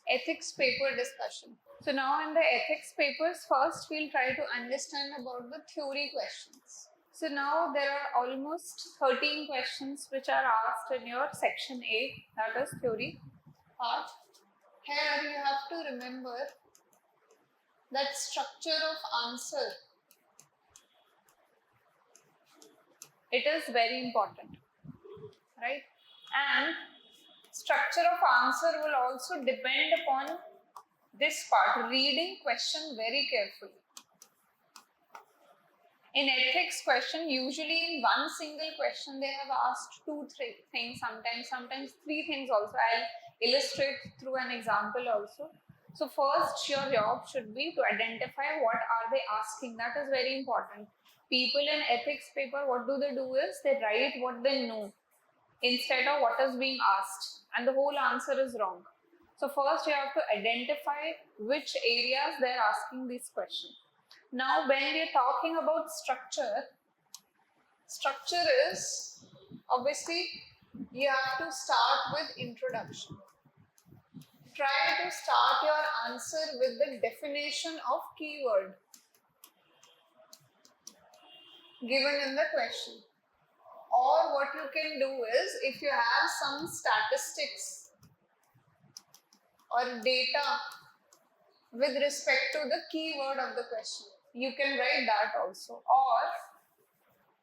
ethics paper discussion. So now in the ethics papers, first we'll try to understand about the theory questions. So now there are almost 13 questions which are asked in your section A, that is theory part. Here you have to remember that structure of answer. It is very important, right? And structure of answer will also depend upon this part, reading question very carefully. In ethics question, usually in one single question they have asked 2-3 things, sometimes 3 things also. I'll illustrate through an example also. So first your job should be to identify what are they asking. That is very important. People in ethics paper, what do? Is they write what they know instead of what is being asked, and the whole answer is wrong. So first you have to identify which areas they are asking this question. Now when we are talking about structure is obviously you have to start with introduction. Try to start your answer with the definition of keyword given in the question. Or what you can do is, if you have some statistics or data with respect to the keyword of the question, you can write that also. Or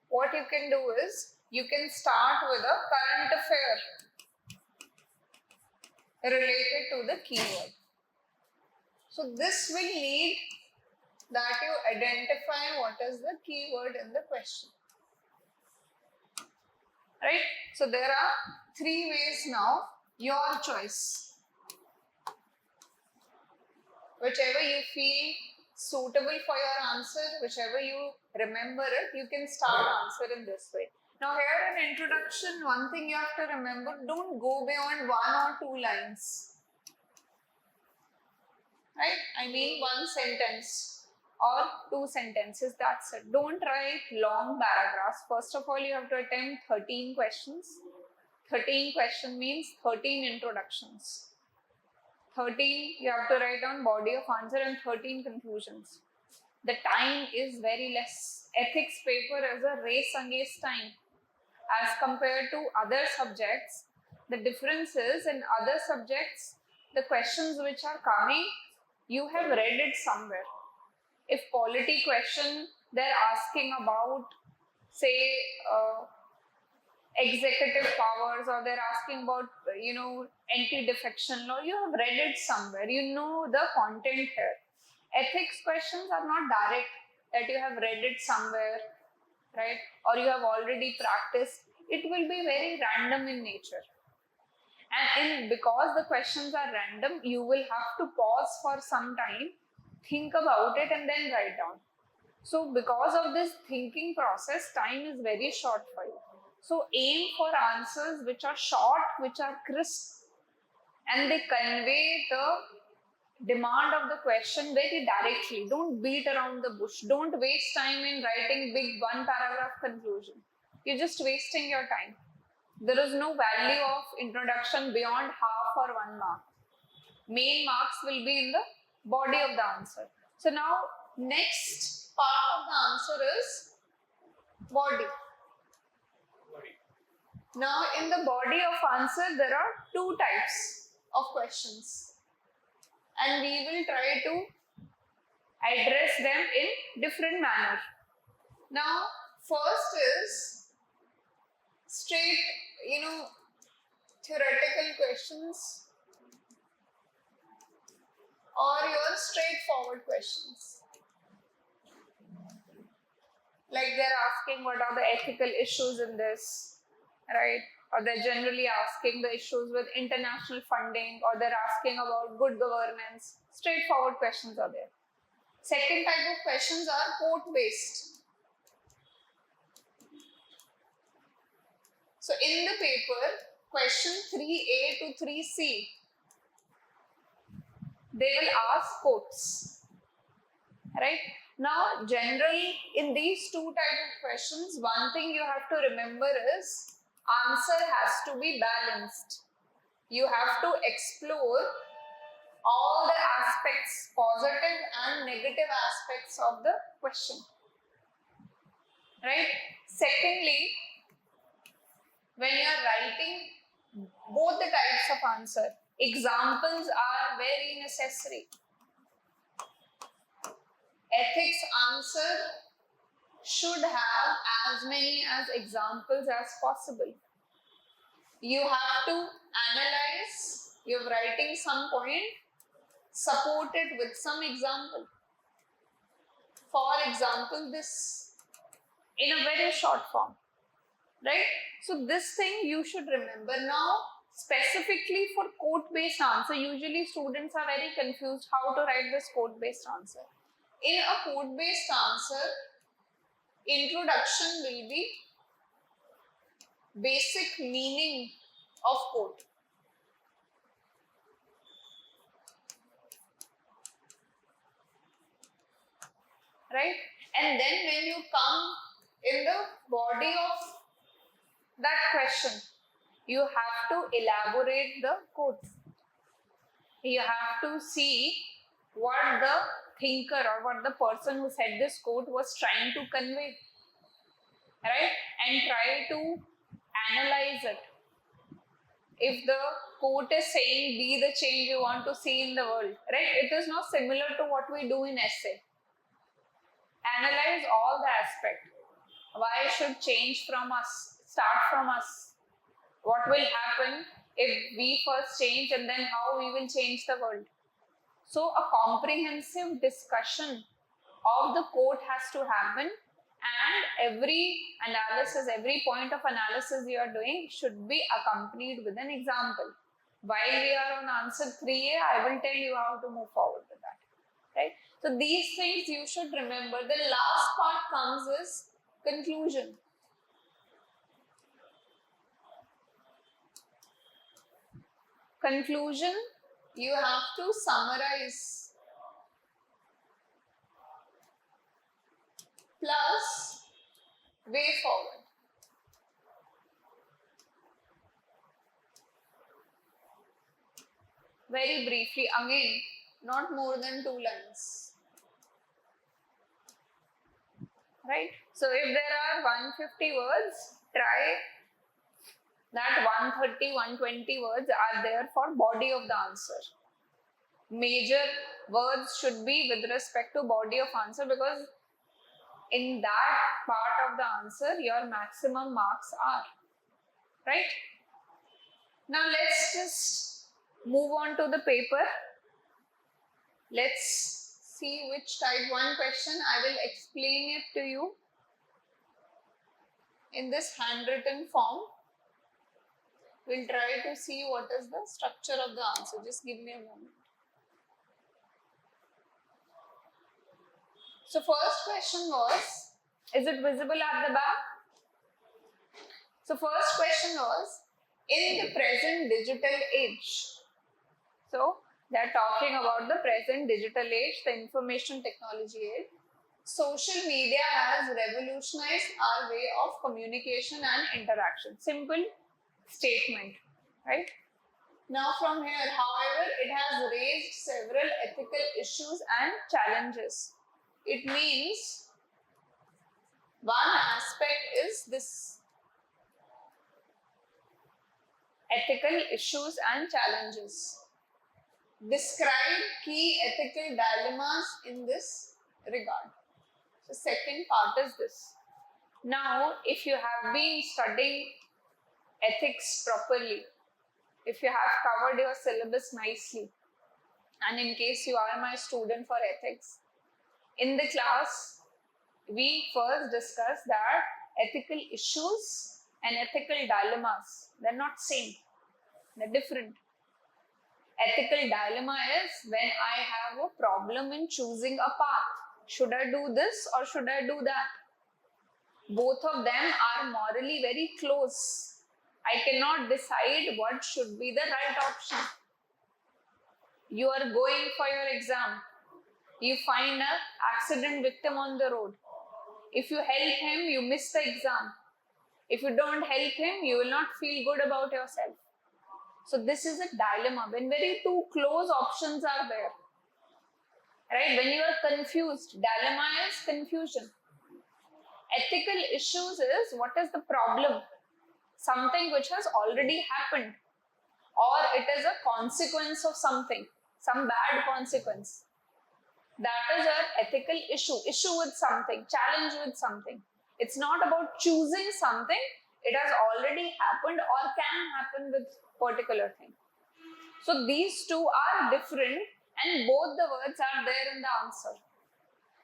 what you can do is, you can start with a current affair related to the keyword. So this will need that you identify what is the keyword in the question. Right? So there are 3 ways now, your choice. Whichever you feel suitable for your answer, whichever you remember it, you can start answer in this way. Now here in introduction, one thing you have to remember, don't go beyond 1 or 2 lines. Right? I mean 1 sentence or 2 sentences, that's it. Don't write long paragraphs. First of all, you have to attempt 13 questions. 13 question means 13 introductions. 13, you have to write down body of answer, and 13 conclusions. The time is very less. Ethics paper is a race against time. As compared to other subjects, the difference is in other subjects, the questions which are coming, you have read it somewhere. If polity question, they're asking about, say, executive powers, or they're asking about, anti-defection law, you have read it somewhere. You know the content here. Ethics questions are not direct, that you have read it somewhere, right? Or you have already practiced. It will be very random in nature. And because the questions are random, you will have to pause for some time, think about it, and then write down. So because of this thinking process, time is very short for you. So aim for answers which are short, which are crisp, and they convey the demand of the question very directly. Don't beat around the bush. Don't waste time in writing big 1 paragraph conclusion. You're just wasting your time. There is no value of introduction beyond half or 1 mark. Main marks will be in the body of the answer. So now next part of the answer is body. Now in the body of answer there are 2 types of questions, and we will try to address them in different manner. Now first is straight, theoretical questions or your straightforward questions. Like they're asking what are the ethical issues in this, right? Or they're generally asking the issues with international funding, or they're asking about good governance. Straightforward questions are there. Second type of questions are quote-based. So in the paper, question 3A to 3C, they will ask quotes, right? Now, generally, in these 2 types of questions, one thing you have to remember is answer has to be balanced. You have to explore all the aspects, positive and negative aspects of the question. Right? Secondly, when you are writing both the types of answer, examples are very necessary. Ethics answer should have as many as examples as possible. You have to analyze, you're writing some point, support it with some example. For example, this in a very short form, right? So this thing you should remember. Now, specifically for quote-based answer, usually students are very confused how to write this quote-based answer. In a quote-based answer, introduction will be basic meaning of quote. Right? And then when you come in the body of that question, you have to elaborate the quote. You have to see what the thinker or what the person who said this quote was trying to convey. Right? And try to analyze it. If the quote is saying, be the change you want to see in the world, right? It is not similar to what we do in essay. Analyze all the aspects. Why should change from us, start from us? What will happen if we first change and then how we will change the world? So a comprehensive discussion of the quote has to happen, and every analysis, every point of analysis you are doing should be accompanied with an example. While we are on answer 3A, I will tell you how to move forward with that. Right? So these things you should remember. The last part comes is conclusion. Conclusion, you have to summarize plus way forward. Very briefly, again, not more than 2 lines. Right? So if there are 150 words, try that 130, 120 words are there for body of the answer. Major words should be with respect to body of answer, because in that part of the answer, your maximum marks are. Right? Now let's just move on to the paper. Let's see which type. One question, I will explain it to you in this handwritten form. We'll try to see what is the structure of the answer. Just give me a moment. So first question was, is it visible at the back? So first question was, in the present digital age. So they are talking about the present digital age, the information technology age. Social media has revolutionized our way of communication and interaction. Simple statement, right? Now from here, however, it has raised several ethical issues and challenges. It means one aspect is this: ethical issues and challenges. Describe key ethical dilemmas in this regard. The second part is this. Now, if you have been studying ethics properly, if you have covered your syllabus nicely, and in case you are my student for ethics, in the class, we first discuss that ethical issues and ethical dilemmas, they're not same, they're different. Ethical dilemma is when I have a problem in choosing a path. Should I do this or should I do that? Both of them are morally very close. I cannot decide what should be the right option. You are going for your exam. You find an accident victim on the road. If you help him, you miss the exam. If you don't help him, you will not feel good about yourself. So this is a dilemma when very two close options are there. Right? When you are confused, dilemma is confusion. Ethical issues is what is the problem? Something which has already happened, or it is a consequence of something, some bad consequence. That is an ethical issue with something, challenge with something. It's not about choosing something, it has already happened or can happen with particular thing. So these two are different and both the words are there in the answer.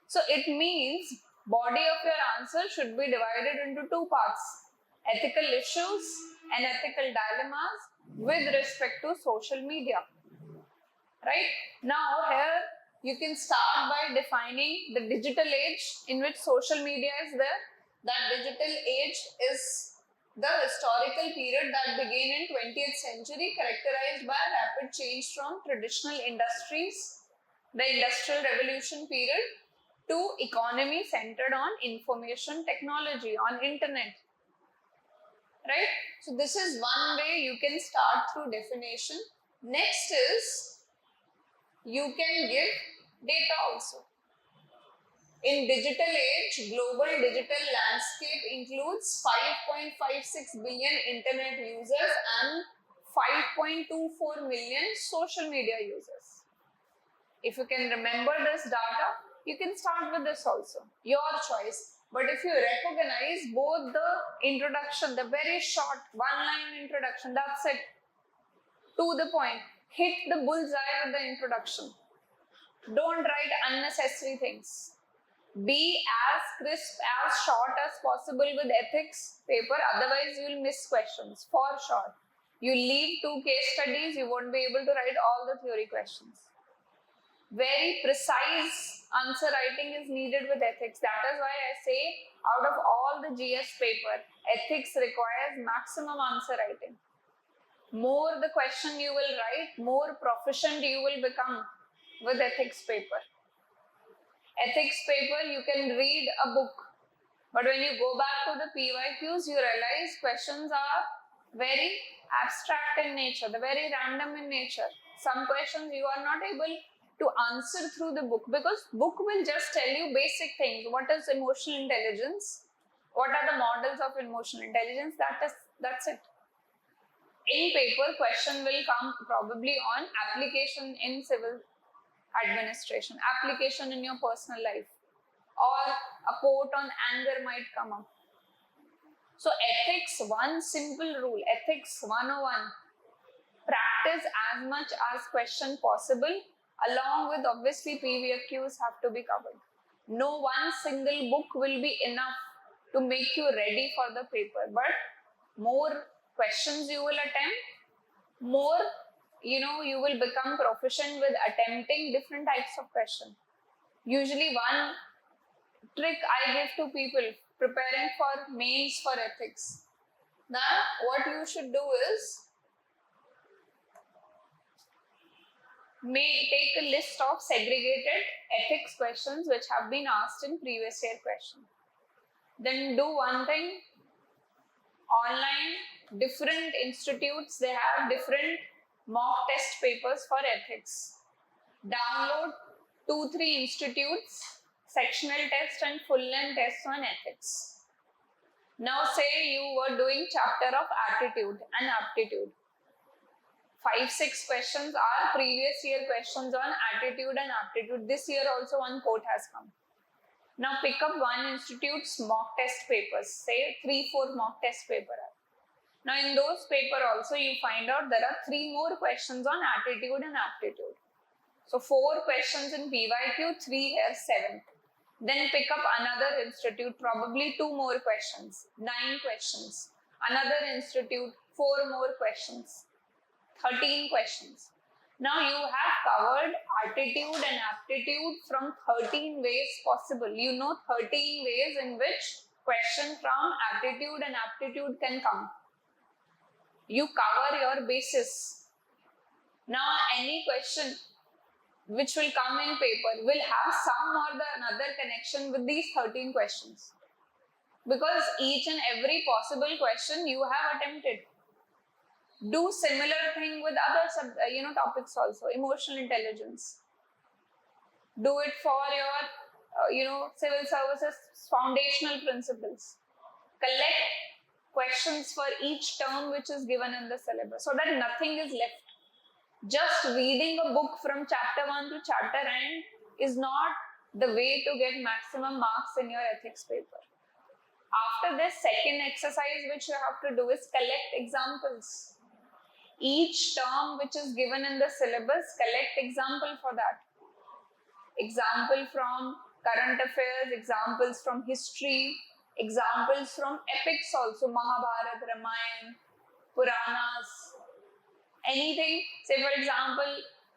So it means body of your answer should be divided into two parts: ethical issues and ethical dilemmas with respect to social media. Right? Now here you can start by defining the digital age in which social media is there. That digital age is the historical period that began in 20th century, characterized by rapid change from traditional industries, the industrial revolution period, to economy centered on information technology, on internet. Right? So this is one way you can start through definition. Next is you can give data also. In digital age, global digital landscape includes 5.56 billion internet users and 5.24 million social media users. If you can remember this data, you can start with this also, your choice. But if you recognize both the introduction, the very short one-line introduction, that's it, to the point, hit the bullseye with the introduction. Don't write unnecessary things. Be as crisp, as short as possible with ethics paper, otherwise you will miss questions, for sure. You leave 2 case studies, you won't be able to write all the theory questions. Very precise answer writing is needed with ethics. That is why I say, out of all the GS paper, ethics requires maximum answer writing. More the question you will write, more proficient you will become with ethics paper. Ethics paper, you can read a book, but when you go back to the PYQs, you realize questions are very abstract in nature, they're very random in nature. Some questions you are not able to answer through the book, because book will just tell you basic things. What is emotional intelligence? What are the models of emotional intelligence? That's it. In paper, question will come probably on application in civil administration, application in your personal life, or a quote on anger might come up. So ethics, one simple rule, ethics 101, practice as much as question possible, along with obviously PVQs have to be covered. No one single book will be enough to make you ready for the paper, but more questions you will attempt, more you will become proficient with attempting different types of questions. Usually one trick I give to people preparing for mains for ethics. Now what you should do is take a list of segregated ethics questions which have been asked in previous year question. Then do one thing, online, different institutes, they have different mock test papers for ethics. Download 2-3 institutes, sectional test and full length tests on ethics. Now say you were doing chapter of attitude and aptitude. 5-6 questions are previous year questions on attitude and aptitude. This year also one quote has come. Now pick up one institute's mock test papers, say 3-4 mock test papers. Now in those papers also you find out there are 3 more questions on attitude and aptitude. So 4 questions in PYQ, 3 here, 7. Then pick up another institute, probably 2 more questions, 9 questions. Another institute, 4 more questions, 13 questions. Now you have covered attitude and aptitude from 13 ways possible. You know 13 ways in which question from attitude and aptitude can come. You cover your basis. Now any question which will come in paper will have some or the another connection with these 13 questions. Because each and every possible question you have attempted. Do similar thing with other topics also. Emotional intelligence. Do it for your civil services foundational principles. Collect questions for each term which is given in the syllabus so that nothing is left. Just reading a book from chapter 1 to chapter end is not the way to get maximum marks in your ethics paper. After this, second exercise which you have to do is collect examples. Each term which is given in the syllabus, collect example for that. Example from current affairs, examples from history, examples from epics also, Mahabharata, Ramayana, Puranas, anything. Say for example,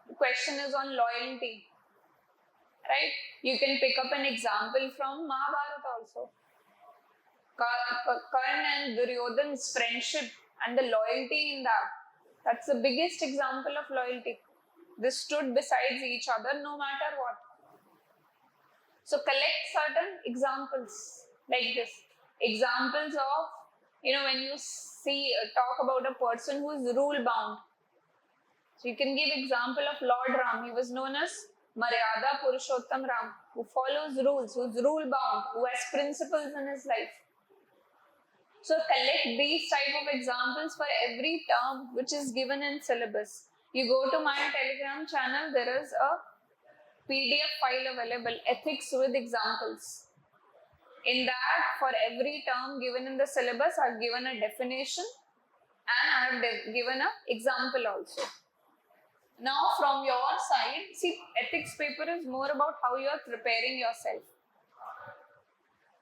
the question is on loyalty, right? You can pick up an example from Mahabharata also. Karna and Duryodhan's friendship and the loyalty in that. That's the biggest example of loyalty. They stood besides each other no matter what. So collect certain examples like this. Examples of, when you talk about a person who is rule bound. So you can give example of Lord Ram. He was known as Maryada Purushottam Ram, who follows rules, who is rule bound, who has principles in his life. So collect these type of examples for every term which is given in syllabus. You go to my Telegram channel, there is a PDF file available, ethics with examples. In that, for every term given in the syllabus, I have given a definition and I have given an example also. Now from your side, see, ethics paper is more about how you are preparing yourself.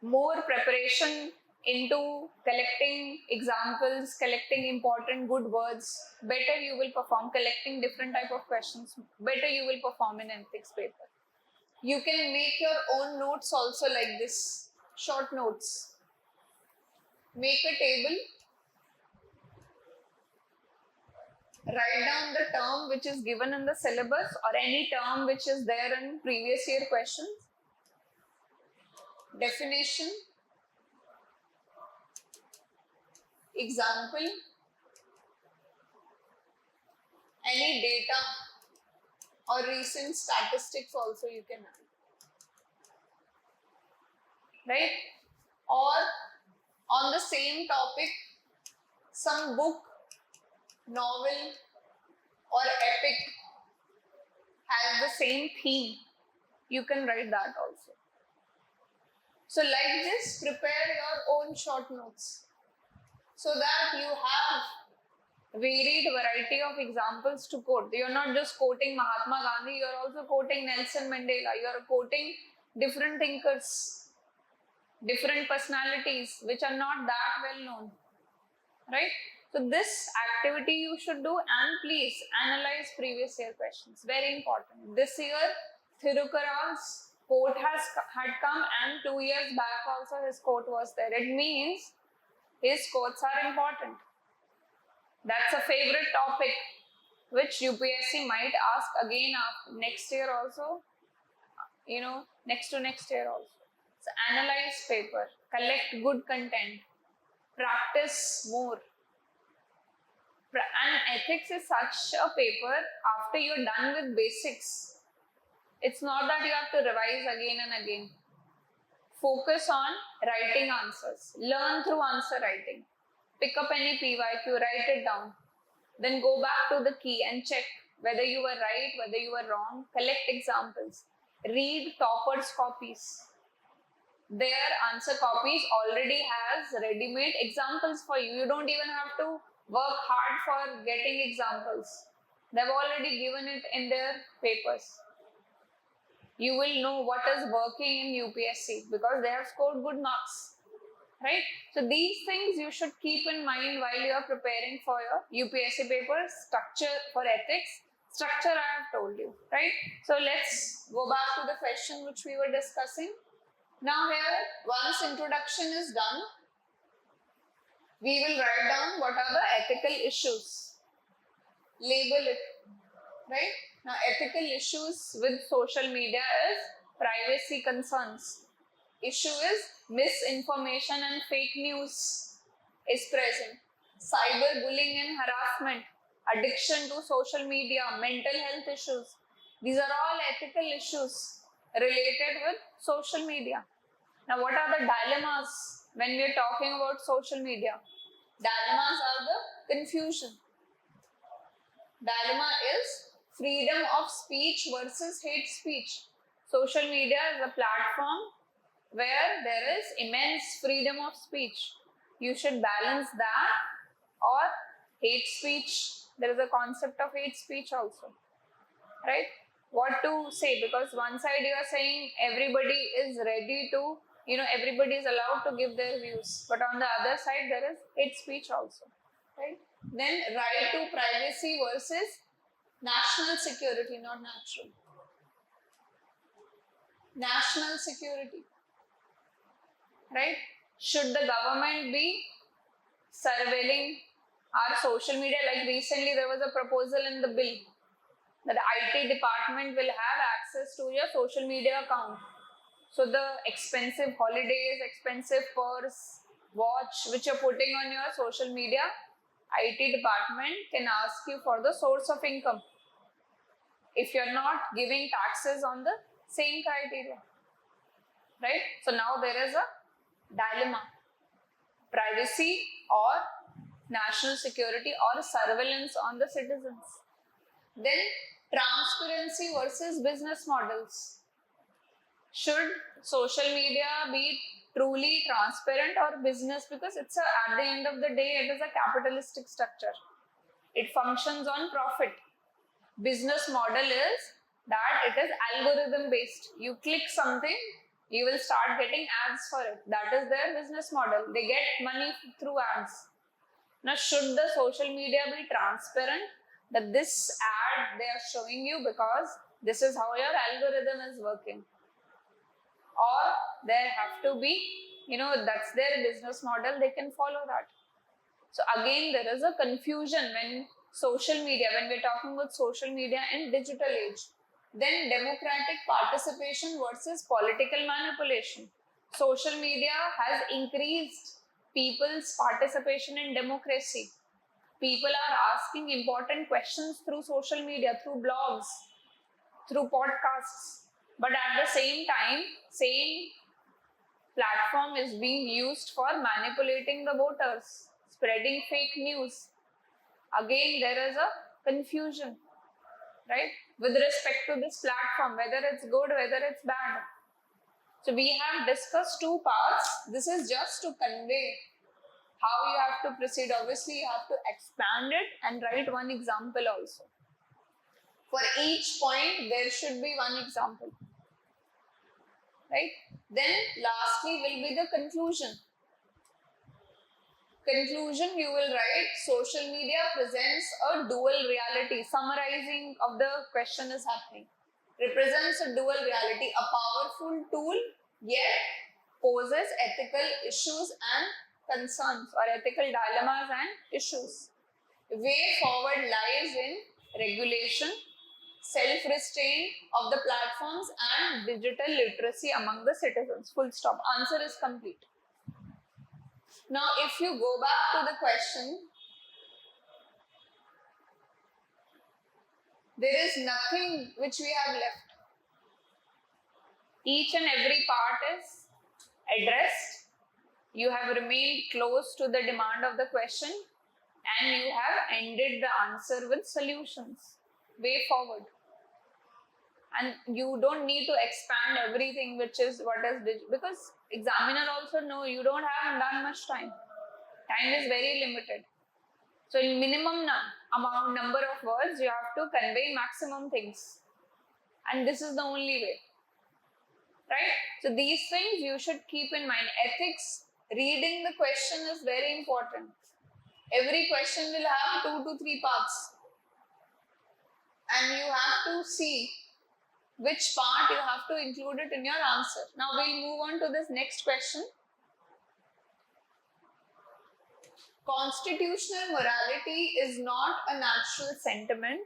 More preparation into collecting examples, collecting important good words, better you will perform. Collecting different type of questions, better you will perform in ethics paper. You can make your own notes also like this, short notes. Make a table, write down the term which is given in the syllabus or any term which is there in previous year questions, definition, example, any data or recent statistics also you can add, right? Or on the same topic, some book, novel or epic has the same theme, you can write that also. So like this, prepare your own short notes so that you have varied variety of examples to quote. You're not just quoting Mahatma Gandhi, you're also quoting Nelson Mandela, you're quoting different thinkers, different personalities which are not that well known, right? So this activity you should do, and please analyze previous year questions, very important. This year, Thirukural's quote had come, and 2 years back also his quote was there. It means his quotes are important. That's a favorite topic which UPSC might ask again after next year also, next to next year also. So analyze paper, collect good content, practice more. And ethics is such a paper, after you're done with basics, it's not that you have to revise again and again. Focus on writing answers. Learn through answer writing. Pick up any PYQ, write it down. Then go back to the key and check whether you were right, whether you were wrong. Collect examples. Read toppers' copies. Their answer copies already has ready-made examples for you. You don't even have to work hard for getting examples. They've already given it in their papers. You will know what is working in UPSC because they have scored good marks, right? So these things you should keep in mind while you are preparing for your UPSC papers. Structure for ethics, structure I have told you, right? So let's go back to the question which we were discussing. Now here, once introduction is done, we will write down what are the ethical issues. Label it, right? Now, ethical issues with social media is privacy concerns. Issue is misinformation and fake news is present. cyberbullying and harassment, addiction to social media, mental health issues. These are all ethical issues related with social media. Now, what are the dilemmas when we are talking about social media? Dilemmas are the confusion. Dilemma is freedom of speech versus hate speech. Social media is a platform where there is immense freedom of speech. You should balance that or hate speech. There is a concept of hate speech also, right? What to say, because one side you are saying everybody is ready to, everybody is allowed to give their views, but on the other side there is hate speech also, right? Then right to privacy versus national security, not natural. National security, right? Should the government be surveilling our social media? Like recently there was a proposal in the bill that the IT department will have access to your social media account. So the expensive holidays, expensive purse, watch which you're putting on your social media, IT department can ask you for the source of income if you're not giving taxes on the same criteria, right? So now there is a dilemma: privacy or national security or surveillance on the citizens. Then transparency versus business models. Should social media be truly transparent or business? Because at the end of the day, it is a capitalistic structure. It functions on profit. Business model is that it is algorithm based. You click something, you will start getting ads for it. That is their business model. They get money through ads. Now, should the social media be transparent that this ad they are showing you because this is how your algorithm is working? Or there have to be, that's their business model, they can follow that. So again, there is a confusion when we're talking about social media in digital age. Then democratic participation versus political manipulation. Social media has increased people's participation in democracy. People are asking important questions through social media, through blogs, through podcasts. But at the same time, same platform is being used for manipulating the voters, spreading fake news. Again, there is a confusion, right? With respect to this platform, whether it's good, whether it's bad. So we have discussed two parts. This is just to convey how you have to proceed. Obviously, you have to expand it and write one example also. For each point, there should be one example, right? Then lastly will be the conclusion. Conclusion, you will write social media presents a dual reality. Summarizing of the question is happening. Represents a dual reality, a powerful tool, yet poses ethical issues and concerns, or ethical dilemmas and issues. Way forward lies in regulation, self-restraint of the platforms, and digital literacy among the citizens. Full stop. Answer is complete. Now, if you go back to the question, there is nothing which we have left. Each and every part is addressed. You have remained close to the demand of the question, and you have ended the answer with solutions. Way forward. And you don't need to expand everything which is what is digital, because examiner also know you don't have that much time. Time is very limited. So in minimum number of words, you have to convey maximum things. And this is the only way. Right? So these things you should keep in mind. Ethics, reading the question is very important. Every question will have 2 to 3 parts. And you have to see which part you have to include it in your answer. Now we'll move on to this next question. Constitutional morality is not a natural sentiment,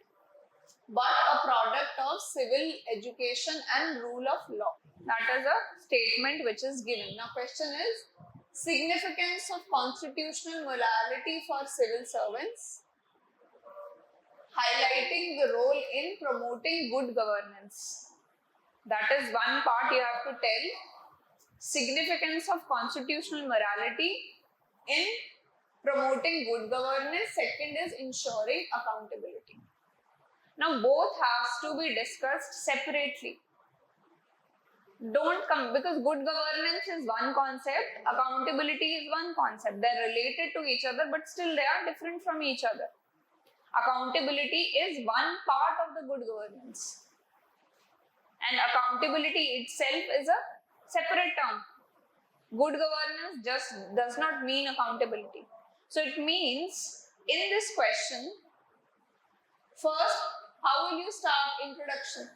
but a product of civil education and rule of law. That is a statement which is given. Now question is, Significance of constitutional morality for civil servants, highlighting the role in promoting good governance. That is one part you have to tell. Significance of constitutional morality in promoting good governance. Second is ensuring accountability. Now both has to be discussed separately. Don't come, because good governance is one concept, accountability is one concept. They're related to each other, but still they are different from each other. Accountability is one part of the good governance, and accountability itself is a separate term. Good governance just does not mean accountability. So it means in this question, first, how will you start introduction?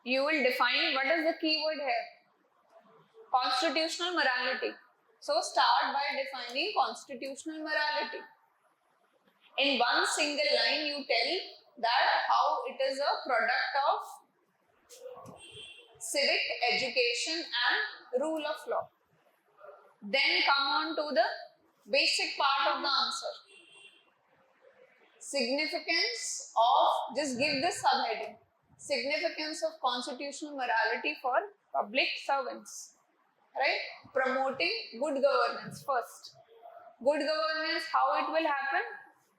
You will define what is the keyword here. Constitutional morality. So start by defining constitutional morality. In one single line, you tell that how it is a product of civic education and rule of law. Then come on to the basic part of the answer. Significance of, just give this subheading. Significance of constitutional morality for public servants. Right? Promoting good governance first. Good governance, how it will happen?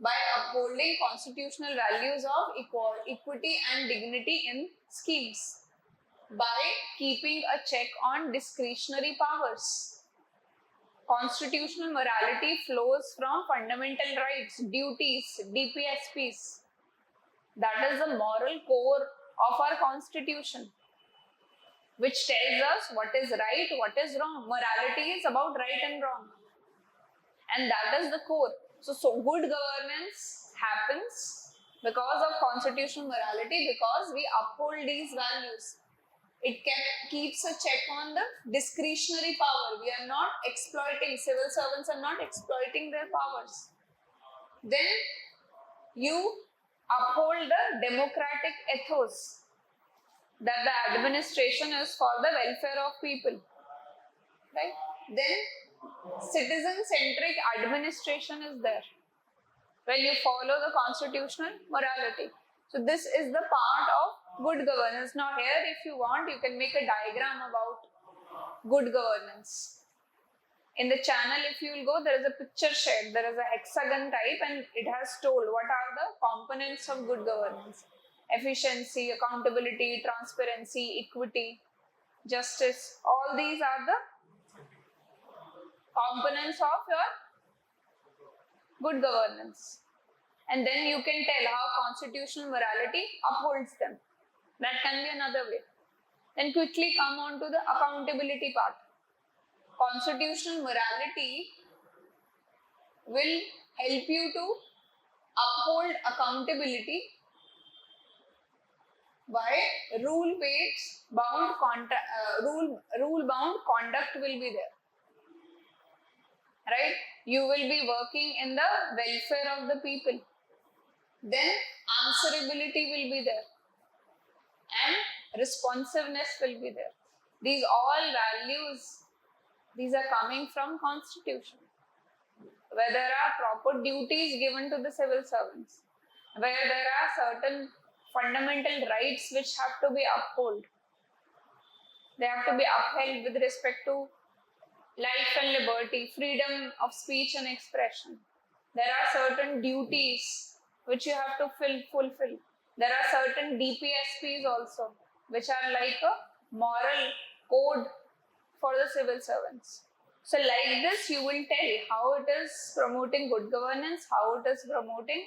By upholding constitutional values of equity and dignity in schemes. By keeping a check on discretionary powers. Constitutional morality flows from fundamental rights, duties, DPSPs. That is the moral core of our constitution, which tells us what is right, what is wrong. Morality is about right and wrong. And that is the core. So good governance happens because of constitutional morality, because we uphold these values. It keeps a check on the discretionary power. We are not exploiting, civil servants are not exploiting their powers. Then you uphold the democratic ethos, that the administration is for the welfare of people. Right? Then citizen-centric administration is there when you follow the constitutional morality. So this is the part of good governance. Now here, if you want, you can make a diagram about good governance. In the channel, if you will go, there is a picture shared. There is a hexagon type and it has told what are the components of good governance. Efficiency, accountability, transparency, equity, justice. All these are the components of your good governance. And then you can tell how constitutional morality upholds them. That can be another way. Then quickly come on to the accountability part. Constitutional morality will help you to uphold accountability by rule-bound conduct will be there. Right? You will be working in the welfare of the people. Then answerability will be there. And responsiveness will be there. These all values, these are coming from Constitution. Where there are proper duties given to the civil servants. Where there are certain fundamental rights which have to be upheld. They have to be upheld with respect to life and liberty, freedom of speech and expression. There are certain duties which you have to fulfill. There are certain DPSPs also, which are like a moral code for the civil servants. So like this, you will tell how it is promoting good governance, how it is promoting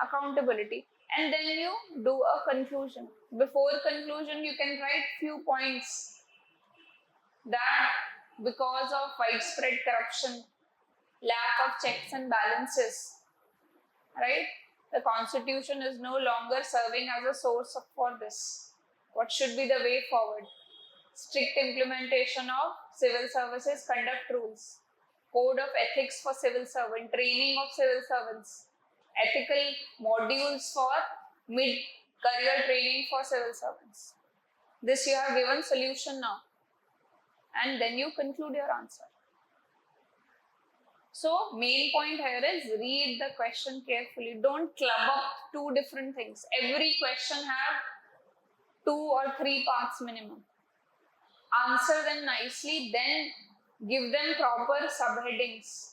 accountability. And then you do a conclusion. Before conclusion, you can write few points that because of widespread corruption, lack of checks and balances, right? The constitution is no longer serving as a source for this. What should be the way forward? Strict implementation of civil services conduct rules, code of ethics for civil servant, training of civil servants, ethical modules for mid-career training for civil servants. This you have given solution now. and then you conclude your answer. So main point here is read the question carefully. Don't club up two different things. Every question have 2 or 3 parts minimum. Answer them nicely, then give them proper subheadings.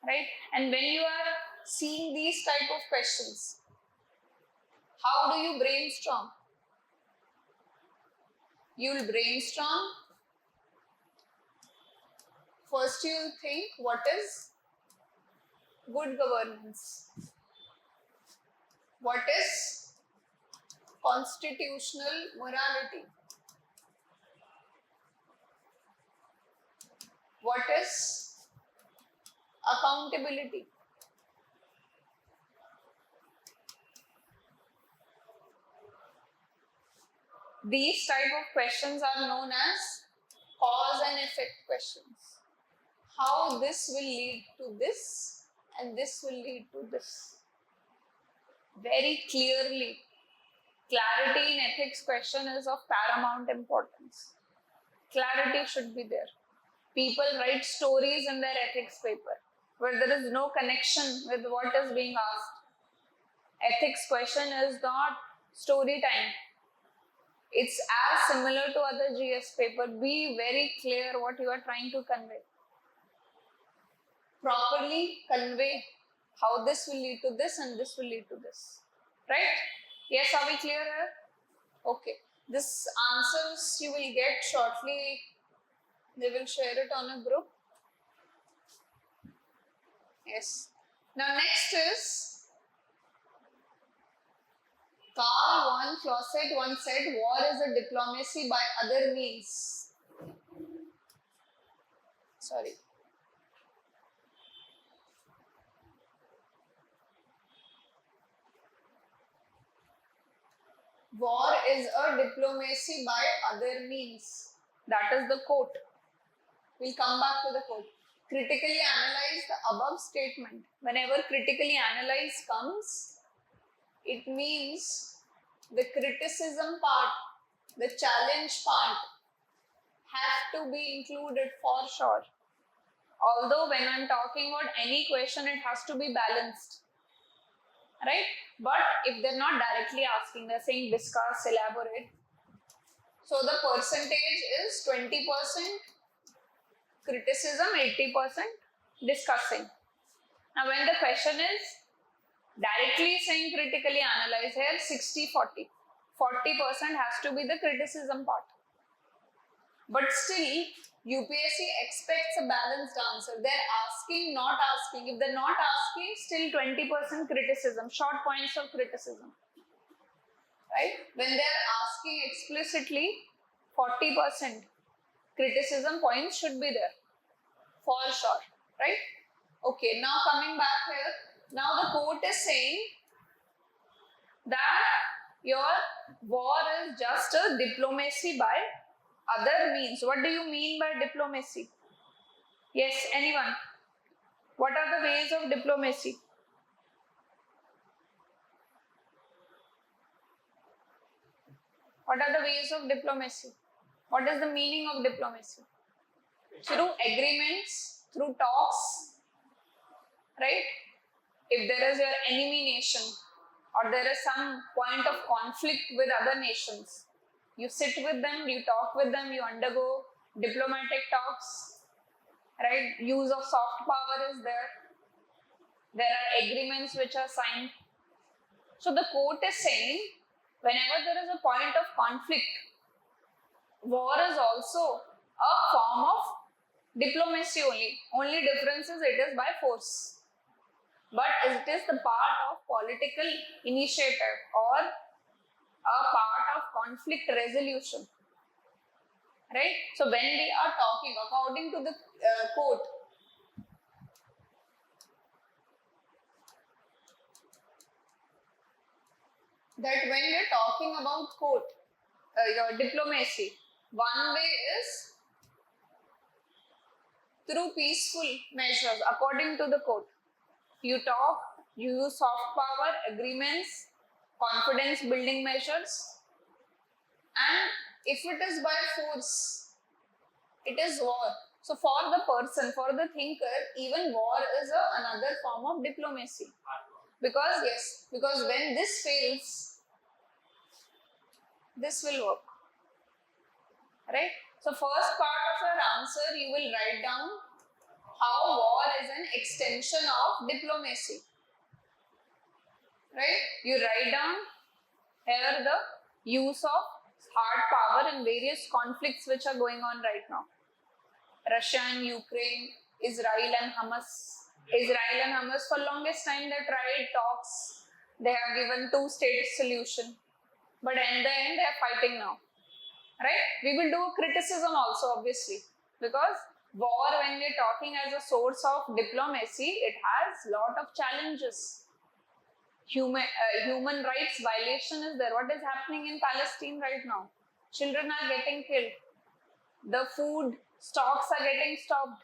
Right? And when you are seeing these type of questions, how do you brainstorm? You will brainstorm. First you will think, what is good governance? What is constitutional morality? What is accountability? These type of questions are known as cause and effect questions. How this will lead to this and this will lead to this. Very clearly, clarity in ethics question is of paramount importance. Clarity should be there. People write stories in their ethics paper where there is no connection with what is being asked. Ethics question is not story time. It's as similar to other GS paper. Be very clear what you are trying to convey. Properly convey how this will lead to this and this will lead to this. Right? Yes, are we clear here? Okay. This answers you will get shortly. They will share it on a group. Yes. Now next is Karl von Clausewitz once said, war is a diplomacy by other means. Sorry. War is a diplomacy by other means. That is the quote. We'll come back to the quote. Critically analyze the above statement. Whenever critically analyze comes, it means the criticism part, the challenge part have to be included for sure. Although when I'm talking about any question, it has to be balanced. Right? But if they're not directly asking, they're saying discuss, elaborate. So the percentage is 20% criticism, 80% discussing. Now when the question is directly saying critically analyze, here 60-40. 40% has to be the criticism part. But still, UPSC expects a balanced answer. They're asking, not asking. If they're not asking, still 20% criticism, short points of criticism. Right? When they're asking explicitly, 40% criticism points should be there. For sure. Right? Okay, now coming back here. Now the quote is saying that your war is just a diplomacy by other means. What do you mean by diplomacy? Yes, anyone? What are the ways of diplomacy? What are the ways of diplomacy? What is the meaning of diplomacy? Through agreements, through talks, right? If there is your enemy nation or there is some point of conflict with other nations, you sit with them, you talk with them, you undergo diplomatic talks, right? Use of soft power is there. There are agreements which are signed. So the quote is saying, whenever there is a point of conflict, war is also a form of diplomacy only. Only difference is it is by force. But it is the part of political initiative or a part of conflict resolution. Right? So when we are talking, according to the quote, that when we are talking about quote, your diplomacy, one way is through peaceful measures, according to the quote. You talk, you use soft power, agreements, confidence building measures, and if it is by force, It is war. So for the person, for the thinker, even war is another form of diplomacy. Because when this fails, this will work. Right? So first part of your answer, you will write down how war is an extension of diplomacy. Right? You write down here the use of hard power in various conflicts which are going on right now. Russia and Ukraine, Israel and Hamas. Israel and Hamas, for longest time they tried talks. They have given two-state solution. But in the end, they are fighting now. Right? We will do criticism also, obviously. Because war, when we're talking as a source of diplomacy, it has lot of challenges. Human rights violation is there. What is happening in Palestine right now? Children are getting killed. The food stocks are getting stopped.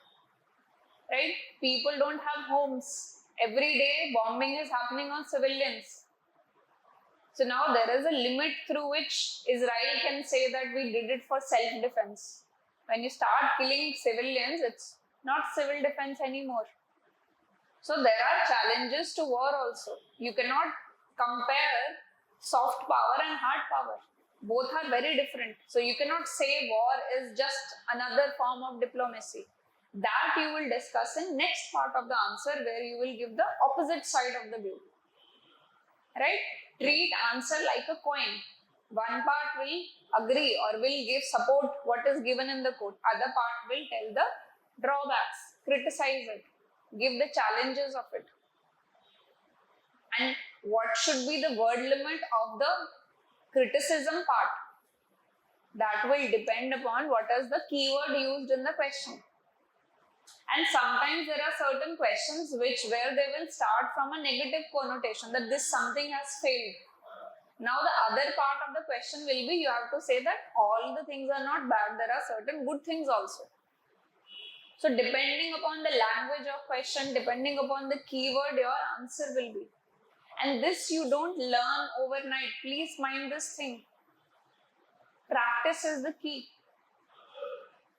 Right? People don't have homes. Every day bombing is happening on civilians. So now there is a limit through which Israel can say that we did it for self-defense. When you start killing civilians, it's not civil defense anymore. So there are challenges to war also. You cannot compare soft power and hard power. Both are very different. So you cannot say war is just another form of diplomacy. That you will discuss in next part of the answer, where you will give the opposite side of the view. Right? Treat answer like a coin. One part will agree or will give support what is given in the quote. Other part will tell the drawbacks, criticize it, give the challenges of it. And what should be the word limit of the criticism part? That will depend upon what is the keyword used in the question. And sometimes there are certain questions where they will start from a negative connotation, that this something has failed. Now the other part of the question will be, you have to say that all the things are not bad, there are certain good things also. So depending upon the language of question, depending upon the keyword, your answer will be. And this you don't learn overnight. Please mind this thing. Practice is the key.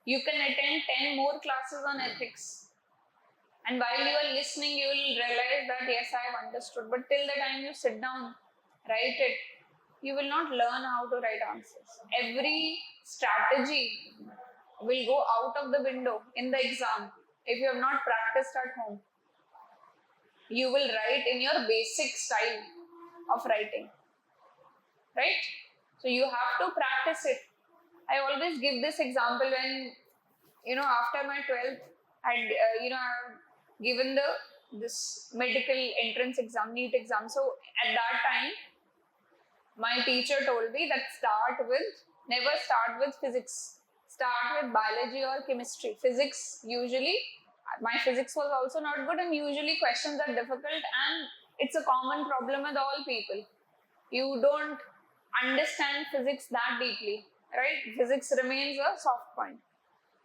You can attend 10 more classes on ethics. And while you are listening, you will realize that yes, I have understood. But till the time you sit down, write it, you will not learn how to write answers. Every strategy will go out of the window in the exam if you have not practiced at home. You will write in your basic style of writing. Right? So you have to practice it. I always give this example when, after my 12th, I've given this medical entrance exam, NEET exam. So at that time, my teacher told me that never start with physics. Start with biology or chemistry. Physics, usually, my physics was also not good, and usually questions are difficult, and it's a common problem with all people. You don't understand physics that deeply, right? Physics remains a soft point.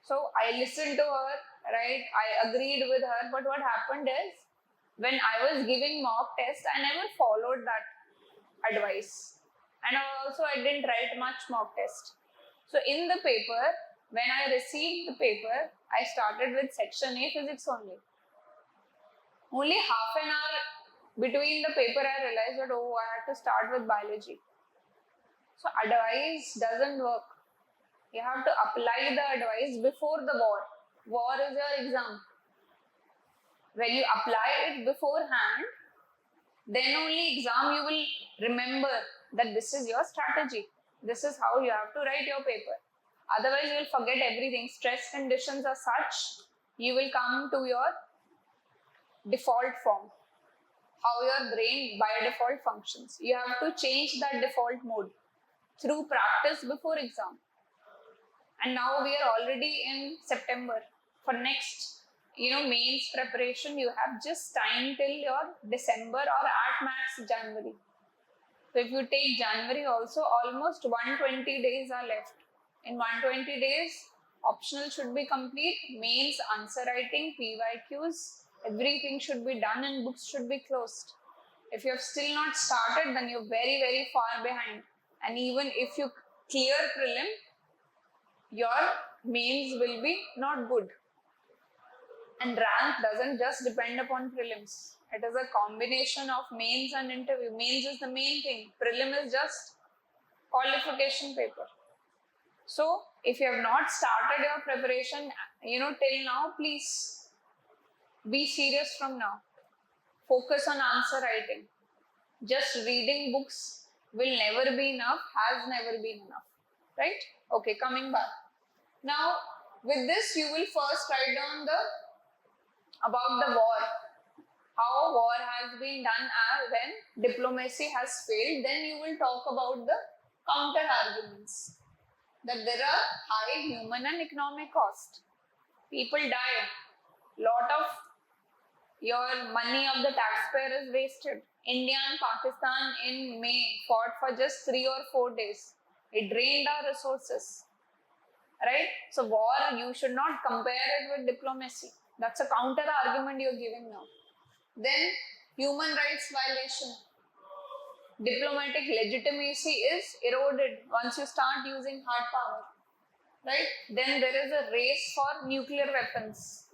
So I listened to her, right? I agreed with her, but what happened is, when I was giving mock test, I never followed that advice. And also I didn't write much mock test. So in the paper, when I received the paper, I started with section A physics only. Only half an hour between the paper, I realized that, I had to start with biology. So advice doesn't work. You have to apply the advice before the war. War is your exam. When you apply it beforehand, then only exam you will remember that this is your strategy. This is how you have to write your paper. Otherwise, you will forget everything. Stress conditions are such, you will come to your default form. How your brain by default functions. You have to change that default mode through practice before exam. And now we are already in September. For next, mains preparation, you have just time till your December or at max January. So if you take January also, almost 120 days are left. In 120 days, optional should be complete, mains, answer writing, PYQs, everything should be done and books should be closed. If you have still not started, then you're very, very far behind. And even if you clear prelim, your mains will be not good. And rank doesn't just depend upon prelims. It is a combination of mains and interview. Mains is the main thing. Prelim is just qualification paper. So if you have not started your preparation, till now, please be serious from now. Focus on answer writing. Just reading books will never be enough, has never been enough. Right? Okay, coming back. Now, with this, you will first write down about the war. How war has been done when diplomacy has failed. Then you will talk about the counter arguments. That there are high human and economic cost. People die. Lot of your money of the taxpayer is wasted. India and Pakistan in May fought for just 3 or 4 days. It drained our resources. Right? So war, you should not compare it with diplomacy. That's a counter argument you're giving now. Then human rights violation. Diplomatic legitimacy is eroded once you start using hard power. Right? Then there is a race for nuclear weapons.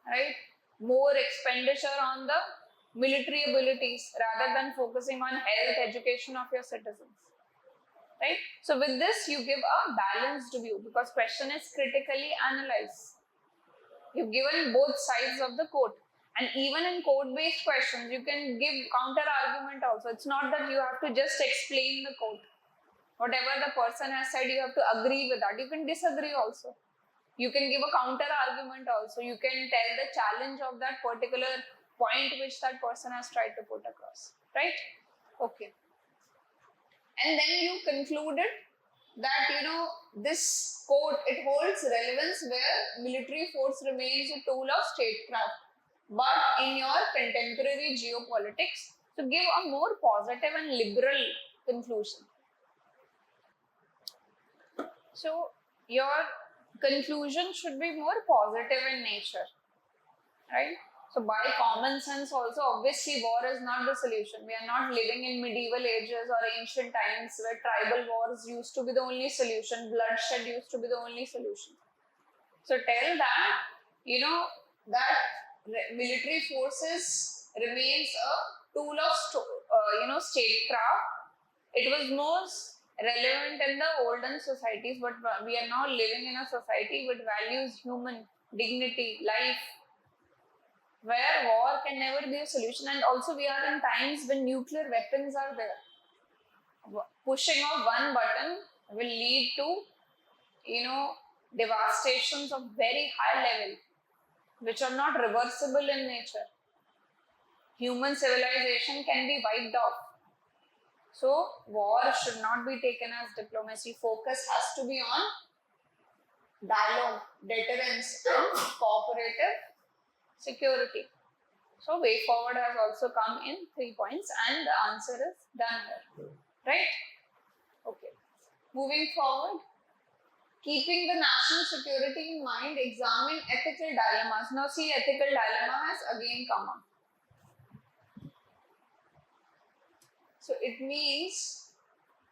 Right? More expenditure on the military abilities rather than focusing on health, education of your citizens. Right? So with this, you give a balanced view because question is critically analyzed. You've given both sides of the quote. And even in quote-based questions, you can give counter-argument also. It's not that you have to just explain the quote. Whatever the person has said, you have to agree with that. You can disagree also. You can give a counter-argument also. You can tell the challenge of that particular point which that person has tried to put across. Right? Okay. And then you concluded that, this quote, it holds relevance where military force remains a tool of statecraft. But in your contemporary geopolitics, to give a more positive and liberal conclusion. So, your conclusion should be more positive in nature. Right? So by common sense also, obviously war is not the solution. We are not living in medieval ages or ancient times where tribal wars used to be the only solution, bloodshed used to be the only solution. So tell that, that military forces remains a tool of statecraft. It was most relevant in the olden societies, but we are now living in a society which values human dignity, life, where war can never be a solution. And also we are in times when nuclear weapons are there. Pushing of one button will lead to, devastations of very high level, which are not reversible in nature. Human civilization can be wiped off. So war should not be taken as diplomacy. Focus has to be on dialogue, deterrence and cooperative security. So way forward has also come in 3 points and the answer is done here. Right? Okay. Moving forward. Keeping the national security in mind, examine ethical dilemmas. Now see, ethical dilemma has again come up. So it means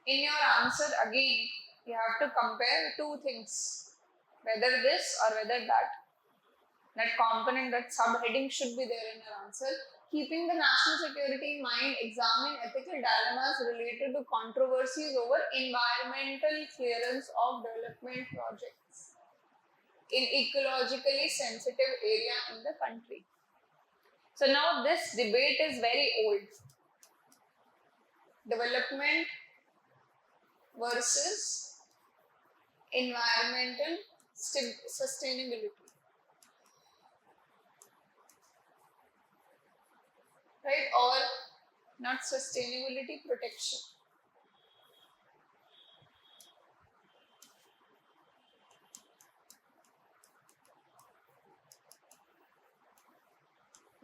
in your answer again, you have to compare 2 things. Whether this or whether that. That component, that subheading should be there in your answer. Keeping the national security in mind, examine ethical dilemmas related to controversies over environmental clearance of development projects in ecologically sensitive area in the country. So now this debate is very old. Development versus environmental sustainability. Right? Or not sustainability, protection.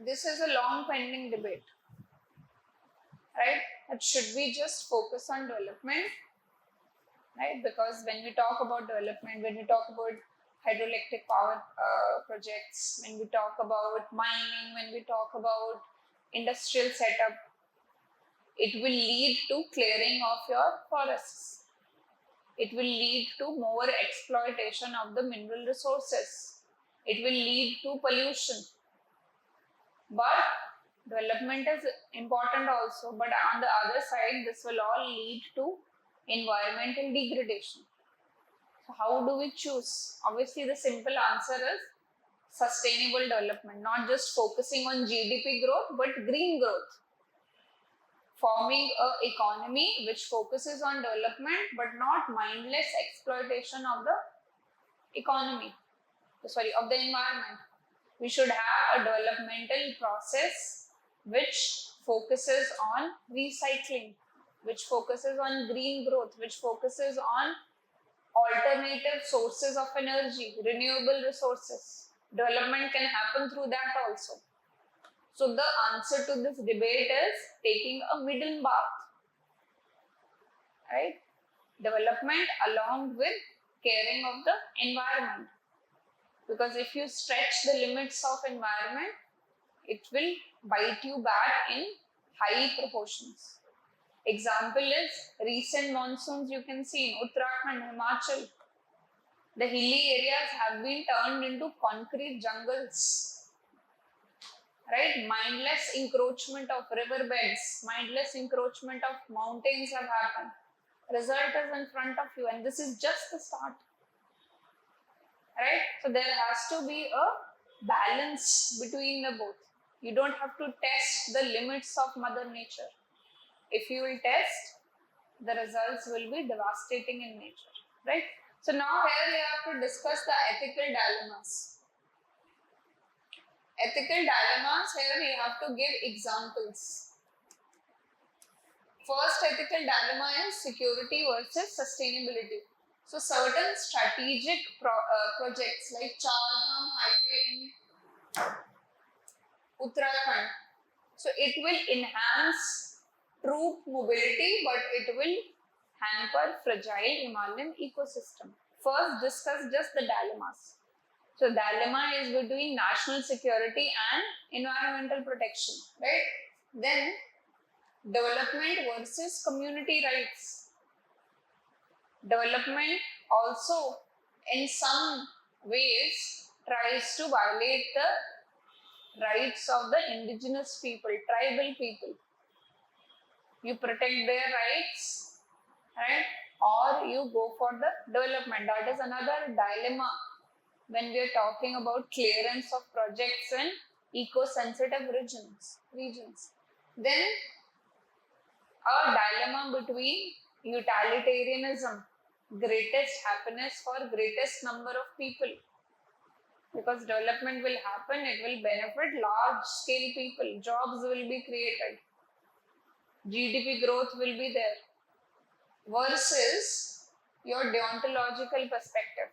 This is a long pending debate. Right? That should we just focus on development? Right? Because when we talk about development, when we talk about hydroelectric power projects, when we talk about mining, when we talk about industrial setup, it will lead to clearing of your forests. It will lead to more exploitation of the mineral resources. It will lead to pollution. But development is important also, but on the other side, this will all lead to environmental degradation. So how do we choose? Obviously, the simple answer is sustainable development, not just focusing on GDP growth, but green growth. Forming an economy which focuses on development, but not mindless exploitation of the economy, of the environment. We should have a developmental process which focuses on recycling, which focuses on green growth, which focuses on alternative sources of energy, renewable resources. Development can happen through that also. So the answer to this debate is taking a middle path, right? Development along with caring of the environment. Because if you stretch the limits of environment, it will bite you back in high proportions. Example is recent monsoons you can see in Uttarakhand, Himachal. The hilly areas have been turned into concrete jungles, right? Mindless encroachment of riverbeds, mindless encroachment of mountains have happened. Result is in front of you, and this is just the start, right? So there has to be a balance between the both. You don't have to test the limits of Mother Nature. If you will test, the results will be devastating in nature, right? So now here we have to discuss the ethical dilemmas. Ethical dilemmas, here we have to give examples. First ethical dilemma is security versus sustainability. So certain strategic projects like Char Dham Highway in Uttarakhand, so it will enhance troop mobility, but it will hamper fragile Himalayan ecosystem. First, discuss just the dilemmas. So, dilemma is between national security and environmental protection, right? Then, development versus community rights. Development also, in some ways, tries to violate the rights of the indigenous people, tribal people. You protect their rights, right? Or you go for the development. That is another dilemma when we are talking about clearance of projects in eco-sensitive regions. Then a dilemma between utilitarianism, greatest happiness for greatest number of people. Because development will happen, it will benefit large scale people, jobs will be created, GDP growth will be there, versus your deontological perspective,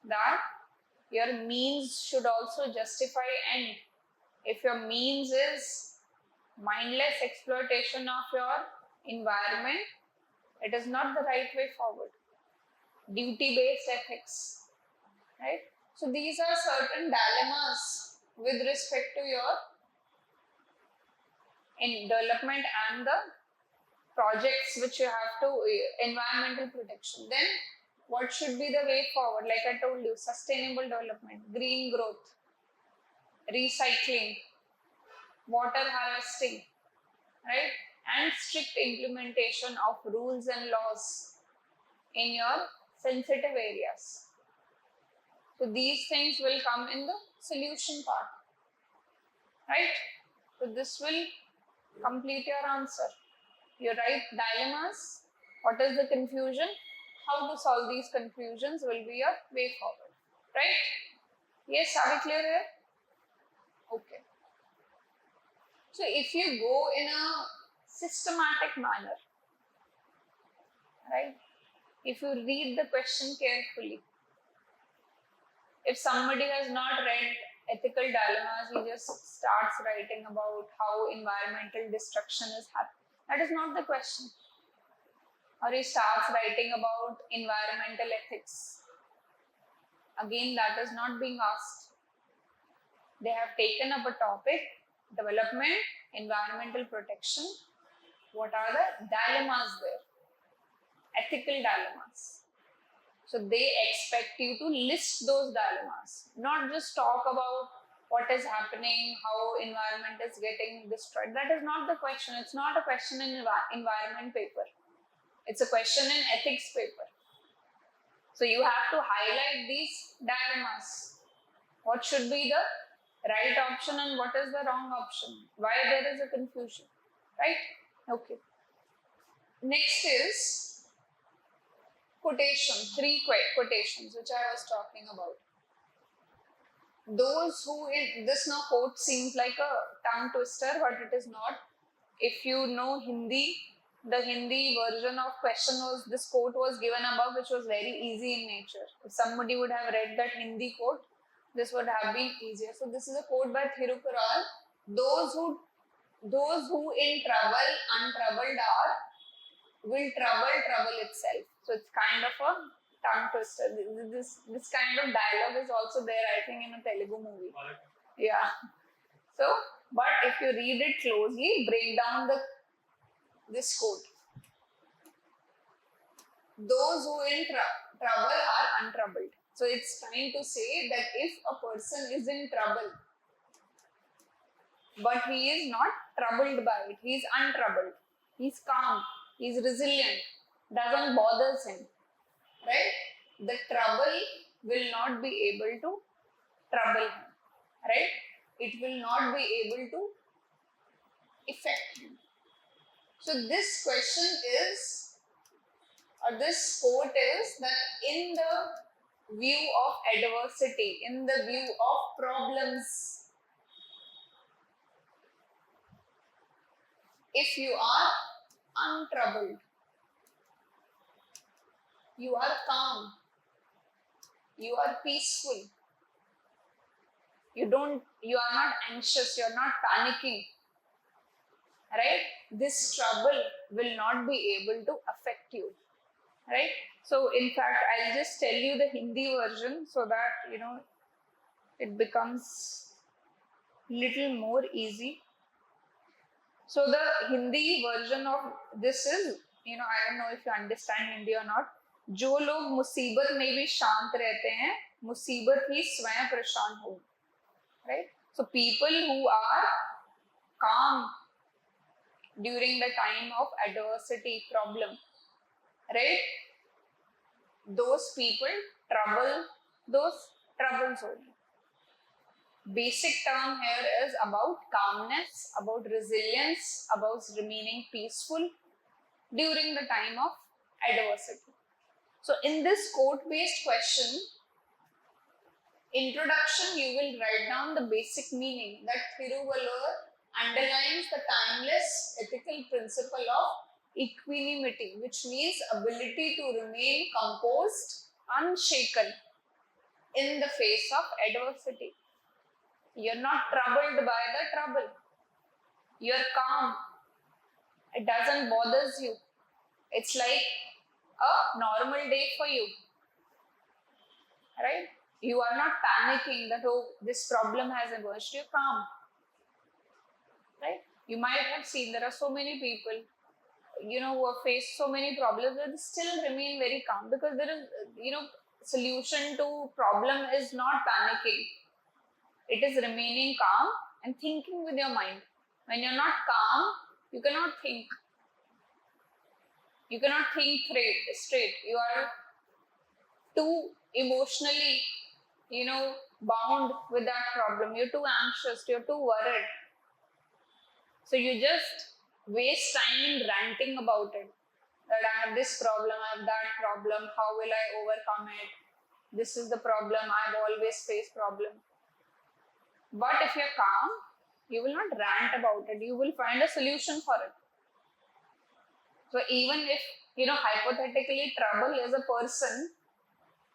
that your means should also justify end. If your means is mindless exploitation of your environment, it is not the right way forward. Duty-based ethics, right? So these are certain dilemmas with respect to your in development and the projects which you have to environmental protection. Then what should be the way forward? Like I told you, sustainable development, green growth, recycling, water harvesting, right? And strict implementation of rules and laws in your sensitive areas. So these things will come in the solution part, right? So this will complete your answer. You write dilemmas, what is the confusion, how to solve these confusions will be your way forward, right? Yes, are we clear here? Okay. So if you go in a systematic manner, right? If you read the question carefully, if somebody has not read ethical dilemmas, he just starts writing about how environmental destruction is happening. That is not the question. Or he starts writing about environmental ethics. Again, that is not being asked. They have taken up a topic, development, environmental protection. What are the dilemmas there? ethical dilemmas. So they expect you to list those dilemmas, not just talk about what is happening, how environment is getting destroyed. That is not the question. It's not a question in environment paper. It's a question in ethics paper. So you have to highlight these dilemmas. What should be the right option and what is the wrong option? Why there is a confusion, right? Okay. Next is quotation, three quotations which I was talking about. Those who in this now quote seems like a tongue twister, but it is not. If you know Hindi, the Hindi version of question was, this quote was given above, which was very easy in nature. If somebody would have read that Hindi quote, this would have been easier. So this is a quote by Thirukural. Those who in trouble untroubled are, will trouble itself. So it's kind of a tongue twister. This kind of dialogue is also there, I think, in a Telugu movie. Yeah. So, but if you read it closely, break down this quote. Those who in trouble are untroubled. So it's trying to say that if a person is in trouble, but he is not troubled by it, he is untroubled, he is calm, he is resilient, doesn't bother him, right? The trouble will not be able to trouble him, right? It will not be able to affect him. So this question is, or this quote is, that in the view of adversity, in the view of problems, if you are untroubled, you are calm, you are peaceful, you are not anxious, you are not panicking, right? This trouble will not be able to affect you, right? So in fact, I'll just tell you the Hindi version so that, it becomes little more easy. So the Hindi version of this is, I don't know if you understand Hindi or not. जो लोग मुसीबत में भी शांत रहते हैं, मुसीबत ही स्वयं परेशान हो, right? So people who are calm during the time of adversity, problem, right? Those people trouble those troubles only. Basic term here is about calmness, about resilience, about remaining peaceful during the time of adversity. So in this quote-based question, introduction, you will write down the basic meaning that Thiruvalur underlines the timeless ethical principle of equanimity, which means ability to remain composed, unshaken in the face of adversity. You're not troubled by the trouble. You're calm. It doesn't bother you. It's like a normal day for you. Right? You are not panicking that, oh, this problem has emerged. You're calm. Right? You might have seen there are so many people, who have faced so many problems, but still remain very calm because there is, solution to problem is not panicking. It is remaining calm and thinking with your mind. When you're not calm, you cannot think. You cannot think straight. You are too emotionally, bound with that problem. You're too anxious. You're too worried. So you just waste time in ranting about it. That I have this problem, I have that problem. How will I overcome it? This is the problem. I've always faced problem. But if you're calm, you will not rant about it. You will find a solution for it. So even if, hypothetically trouble is a person,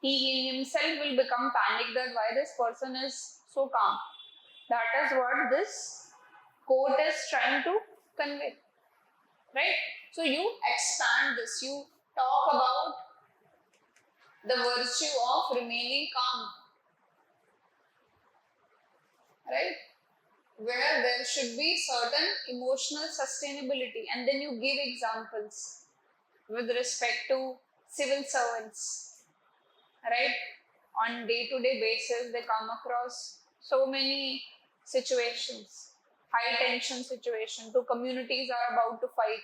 he himself will become panicked that why this person is so calm. That is what this quote is trying to convey. Right? So you expand this. You talk about the virtue of remaining calm. Right? Where there should be certain emotional sustainability, and then you give examples. with respect to civil servants, right? On day-to-day basis, they come across so many situations, high tension situation. Two communities are about to fight,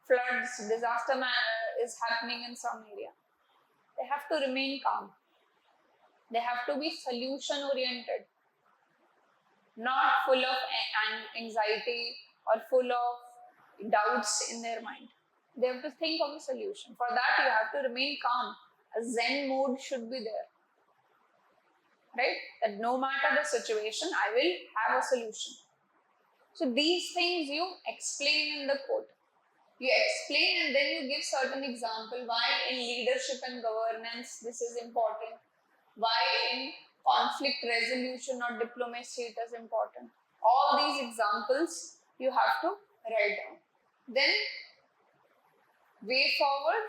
floods, is happening in some area. They have to remain calm. They have to be solution oriented, not full of anxiety or full of doubts in their mind. They have to think of a solution. For that, you have to remain calm. A Zen mode should be there, right? That no matter the situation, I will have a solution. So these things you explain in the quote. You explain and then you give certain example why in leadership and governance this is important, why in conflict resolution or diplomacy it is important. All these examples you have to write down. Then way forward,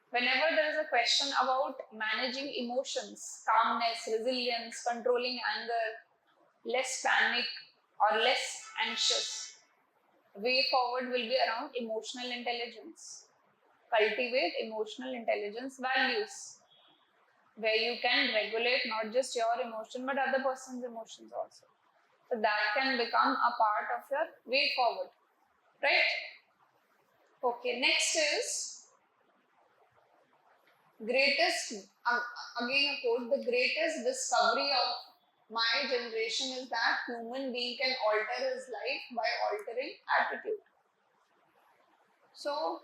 whenever there is a question about managing emotions, calmness, resilience, controlling anger, less panic or less anxious, way forward will be around emotional intelligence. Cultivate emotional intelligence values, where you can regulate not just your emotion but other person's emotions also. So that can become a part of your way forward, right? Okay, next is again a quote, the greatest discovery of my generation is that human being can alter his life by altering attitude. So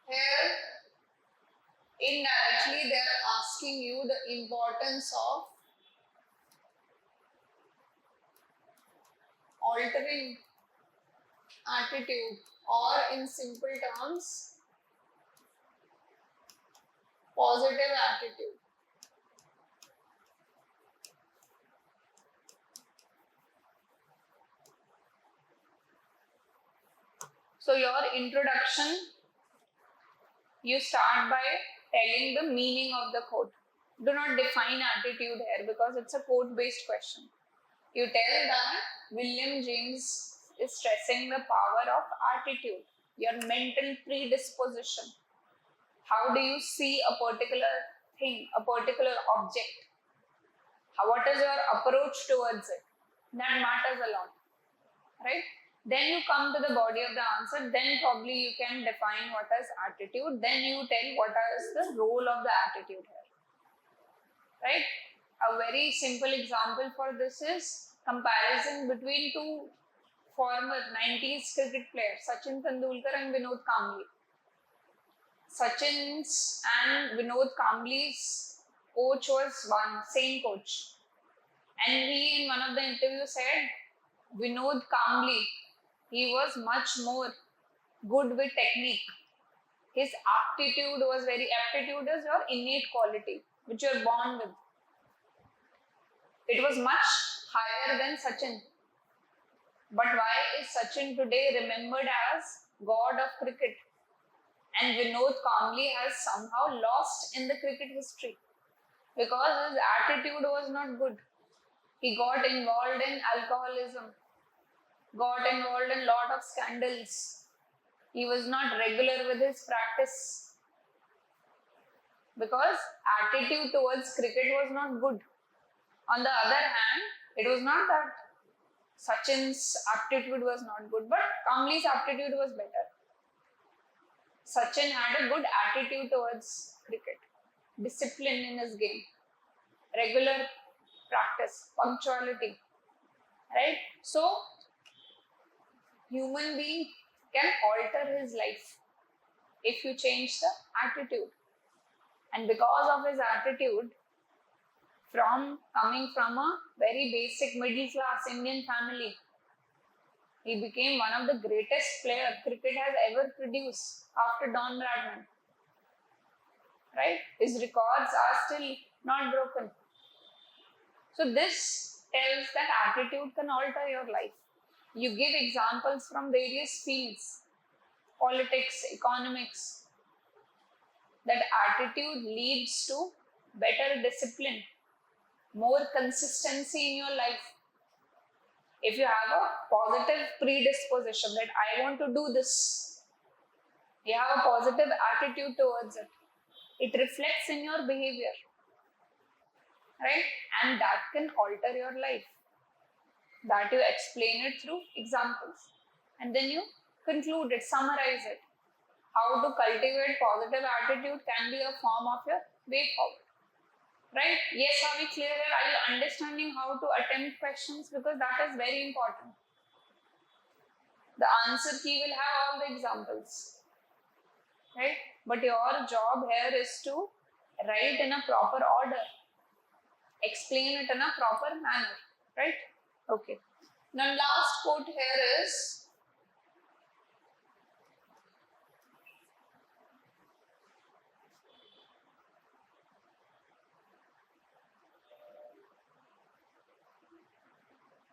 here indirectly they are asking you the importance of altering attitude, or in simple terms, positive attitude. So your introduction, you start by telling the meaning of the quote. Do not define attitude here because it's a quote-based question. You tell that William James is stressing the power of attitude, your mental predisposition. How do you see a particular thing, a particular object? What is your approach towards it? That matters a lot, right? Then you come to the body of the answer. Then probably you can define what is attitude. Then you tell what is the role of the attitude here, right? A very simple example for this is comparison between two former 90s cricket players, Sachin Tendulkar and Vinod Kambli. Sachin's and Vinod Kambli's coach was same coach. And he in one of the interviews said, Vinod Kambli, he was much more good with technique. His aptitude is your innate quality, which you are born with. It was much higher than Sachin. But why is Sachin today remembered as God of cricket? And Vinod Kambli has somehow lost in the cricket history because his attitude was not good. He got involved in alcoholism, got involved in lot of scandals. He was not regular with his practice because attitude towards cricket was not good. On the other hand, it was not that Sachin's aptitude was not good, but Kambli's aptitude was better. Sachin had a good attitude towards cricket, discipline in his game, regular practice, punctuality, right? So, human being can alter his life if you change the attitude. And because of his attitude, coming from a very basic middle class Indian family, he became one of the greatest players cricket has ever produced after Don Bradman. Right? His records are still not broken. So this tells that attitude can alter your life. You give examples from various fields, politics, economics, that attitude leads to better discipline, more consistency in your life. If you have a positive predisposition that I want to do this, You have a positive attitude towards it. It reflects in your behavior, right? And that can alter your life. That you explain it through examples. And then you conclude it, summarize it. How to cultivate positive attitude can be a form of your way forward. Right? Yes, are we clear here? Are you understanding how to attempt questions? Because that is very important. The answer key will have all the examples. Right? But your job here is to write in a proper order. Explain it in a proper manner. Right? Okay. Now last quote here is,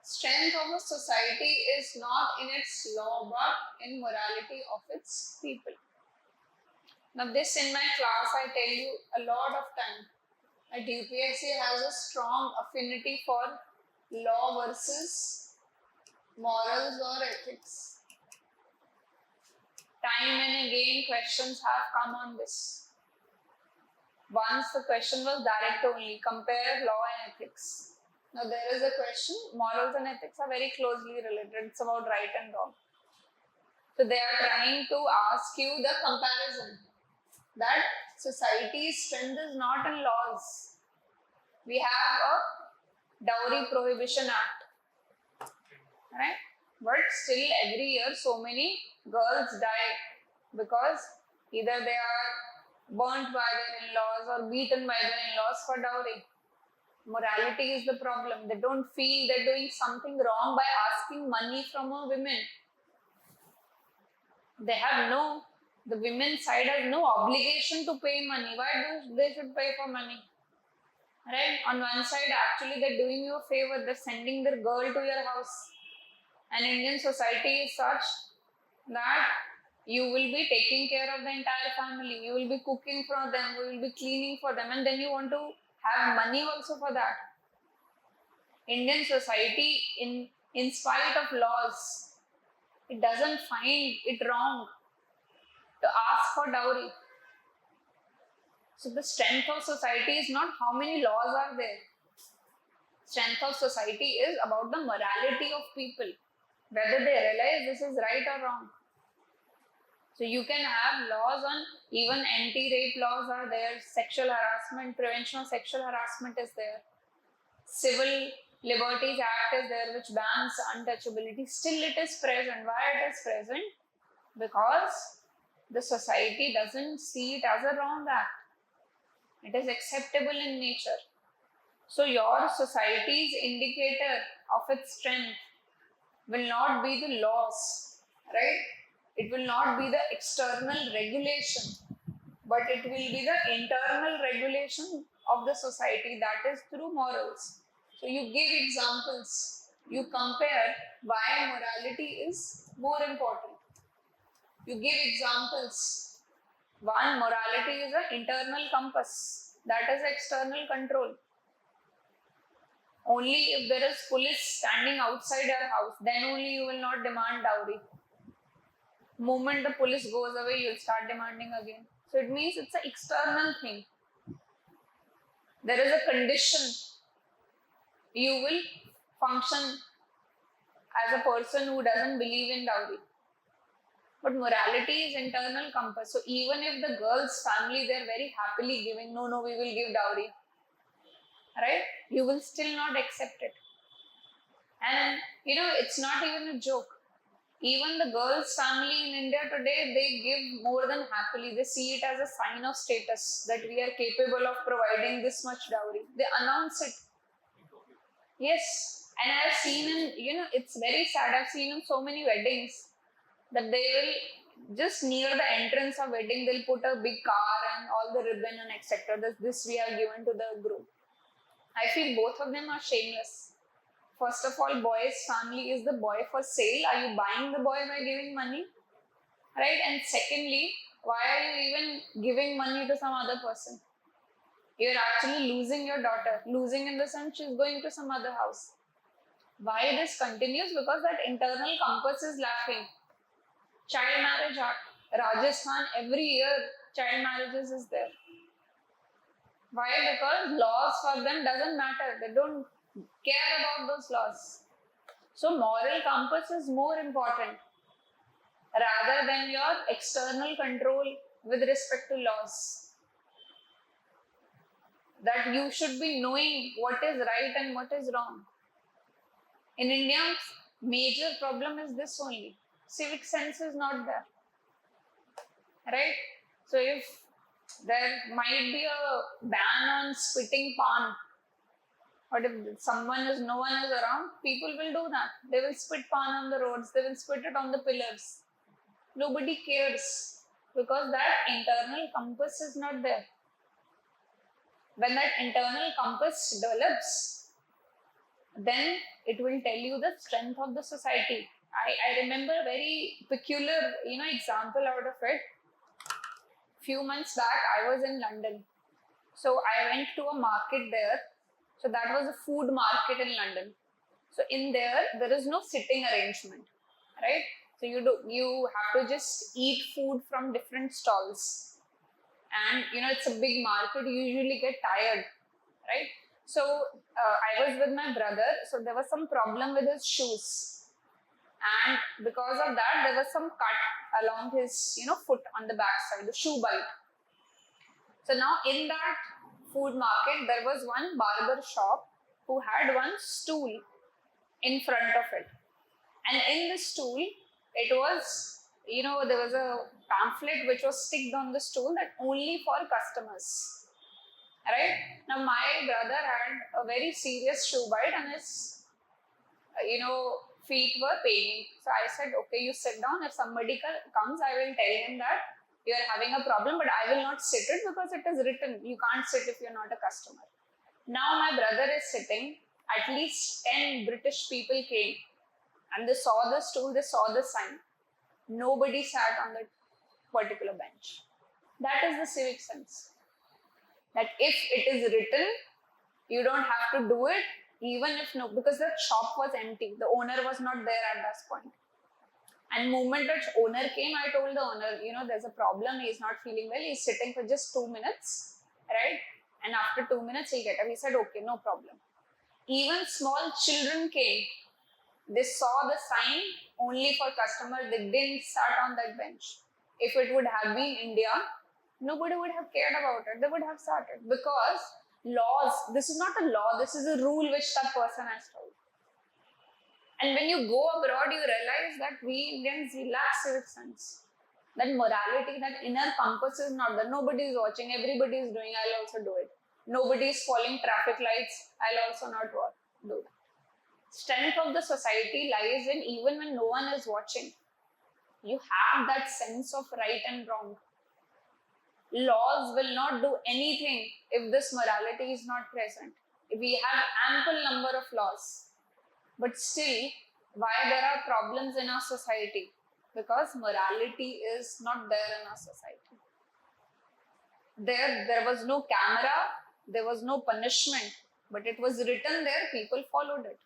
strength of a society is not in its law but in morality of its people. Now this in my class I tell you a lot of time that UPSC has a strong affinity for law versus morals or ethics. Time and again questions have come on this. Once the question was direct only, compare law and ethics. Now there is a question, morals and ethics are very closely related. It's about right and wrong. So they are trying to ask you the comparison that society's strength is not in laws. We have a Dowry Prohibition Act, right? But still every year so many girls die because either they are burnt by their in-laws or beaten by their in-laws for dowry. Morality is the problem. They don't feel they're doing something wrong by asking money from a woman. The women's side has no obligation to pay money. Why do they should pay for money? Right? On one side, actually, they're doing you a favor. They're sending their girl to your house. And Indian society is such that you will be taking care of the entire family. You will be cooking for them. You will be cleaning for them. And then you want to have money also for that. Indian society, in spite of laws, it doesn't find it wrong to ask for dowry. So the strength of society is not how many laws are there. Strength of society is about the morality of people, whether they realize this is right or wrong. So you can have laws on, even anti-rape laws are there, sexual harassment, prevention of sexual harassment is there. Civil Liberties Act is there which bans untouchability. Still it is present. Why it is present? Because the society doesn't see it as a wrong act. It is acceptable in nature. So your society's indicator of its strength will not be the laws, right? It will not be the external regulation, but it will be the internal regulation of the society, that is through morals. So you give examples, you compare why morality is more important. You give examples. One, morality is an internal compass, that is external control. Only if there is police standing outside your house, then only you will not demand dowry. Moment the police goes away, you will start demanding again. So it means it's an external thing. There is a condition. You will function as a person who doesn't believe in dowry. But morality is internal compass. So even if the girl's family, they're very happily giving, no, we will give dowry. Right? You will still not accept it. And it's not even a joke. Even the girl's family in India today, they give more than happily. They see it as a sign of status that we are capable of providing this much dowry. They announce it. Yes. And I've seen it's very sad. I've seen in so many weddings that they will just near the entrance of wedding, they'll put a big car and all the ribbon and etc. This we have given to the groom. I feel both of them are shameless. First of all, boy's family, is the boy for sale? Are you buying the boy by giving money? Right? And secondly, why are you even giving money to some other person? You're actually losing your daughter. Losing in the sense she's going to some other house. Why this continues? Because that internal compass is lacking. Child Marriage Act, Rajasthan, every year child marriages is there. Why? Because laws for them doesn't matter. They don't care about those laws. So moral compass is more important rather than your external control with respect to laws. That you should be knowing what is right and what is wrong. In India, major problem is this only. Civic sense is not there. Right? So if there might be a ban on spitting pan, or if no one is around, people will do that. They will spit pan on the roads, they will spit it on the pillars. Nobody cares because that internal compass is not there. When that internal compass develops, then it will tell you the strength of the society. I remember a very peculiar, example out of it. Few months back, I was in London. So I went to a market there. So that was a food market in London. So in there is no sitting arrangement, right? So you have to just eat food from different stalls. And it's a big market, you usually get tired, right? So I was with my brother, so there was some problem with his shoes. And because of that, there was some cut along his, foot on the backside, the shoe bite. So now in that food market, there was one barber shop who had one stool in front of it. And in the stool, it was, there was a pamphlet which was sticked on the stool that only for customers. Right? Now my brother had a very serious shoe bite and his, feet were paining. So I said, okay, you sit down. If somebody comes, I will tell him that you are having a problem, but I will not sit it because it is written. You can't sit if you're not a customer. Now my brother is sitting. At least 10 British people came and they saw the stool, they saw the sign. Nobody sat on that particular bench. That is the civic sense. That if it is written, you don't have to do it, even if because the shop was empty. The owner was not there at that point. And moment that owner came, I told the owner, there's a problem. He's not feeling well. He's sitting for just 2 minutes, right? And after 2 minutes, he'll get up. He said, okay, no problem. Even small children came. They saw the sign only for customers. They didn't sat on that bench. If it would have been India, nobody would have cared about it. They would have started because laws, this is not a law, this is a rule which that person has told. And when you go abroad, you realize that we Indians lack civic sense. That morality, that inner compass is not there. Nobody is watching, everybody is doing, I'll also do it. Nobody is following traffic lights, I'll also not do that. Strength of the society lies in even when no one is watching. You have that sense of right and wrong. Laws will not do anything if this morality is not present. We have ample number of laws, but still, why there are problems in our society? Because morality is not there in our society. There was no camera, there was no punishment, but it was written there, people followed it.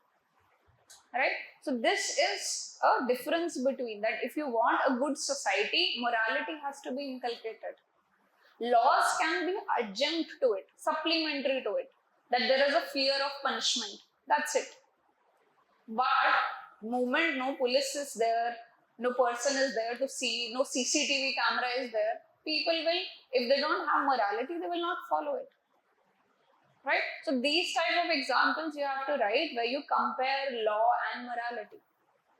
Right? So this is a difference between that. If you want a good society, morality has to be inculcated. Laws can be adjunct to it, supplementary to it, that there is a fear of punishment. That's it. But moment no police is there, no person is there to see, no CCTV camera is there, people will, if they don't have morality, they will not follow it. Right? So these type of examples you have to write where you compare law and morality.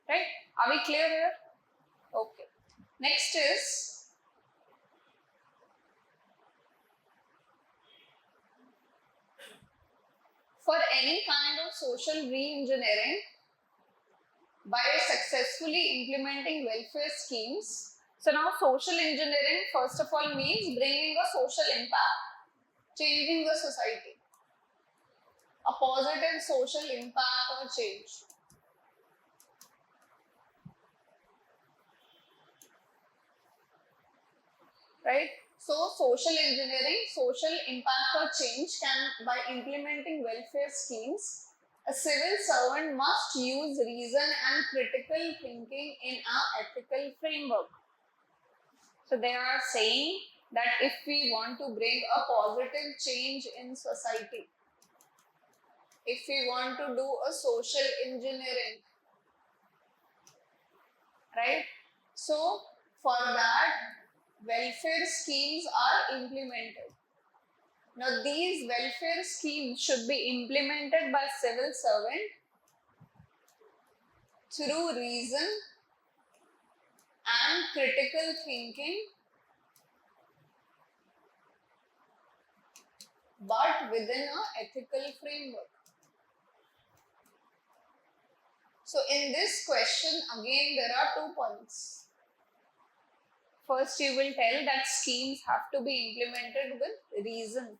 Right? Are we clear here? Okay. Next is for any kind of social re-engineering, by successfully implementing welfare schemes. So now social engineering first of all means bringing a social impact, changing the society. A positive social impact or change. Right? So social engineering, social impact or change can, by implementing welfare schemes, a civil servant must use reason and critical thinking in our ethical framework. So they are saying that if we want to bring a positive change in society, if we want to do a social engineering, right? So for that, welfare schemes are implemented. Now these welfare schemes should be implemented by civil servant through reason and critical thinking, but within an ethical framework. So in this question, again, there are 2 points. First, you will tell that schemes have to be implemented with reason.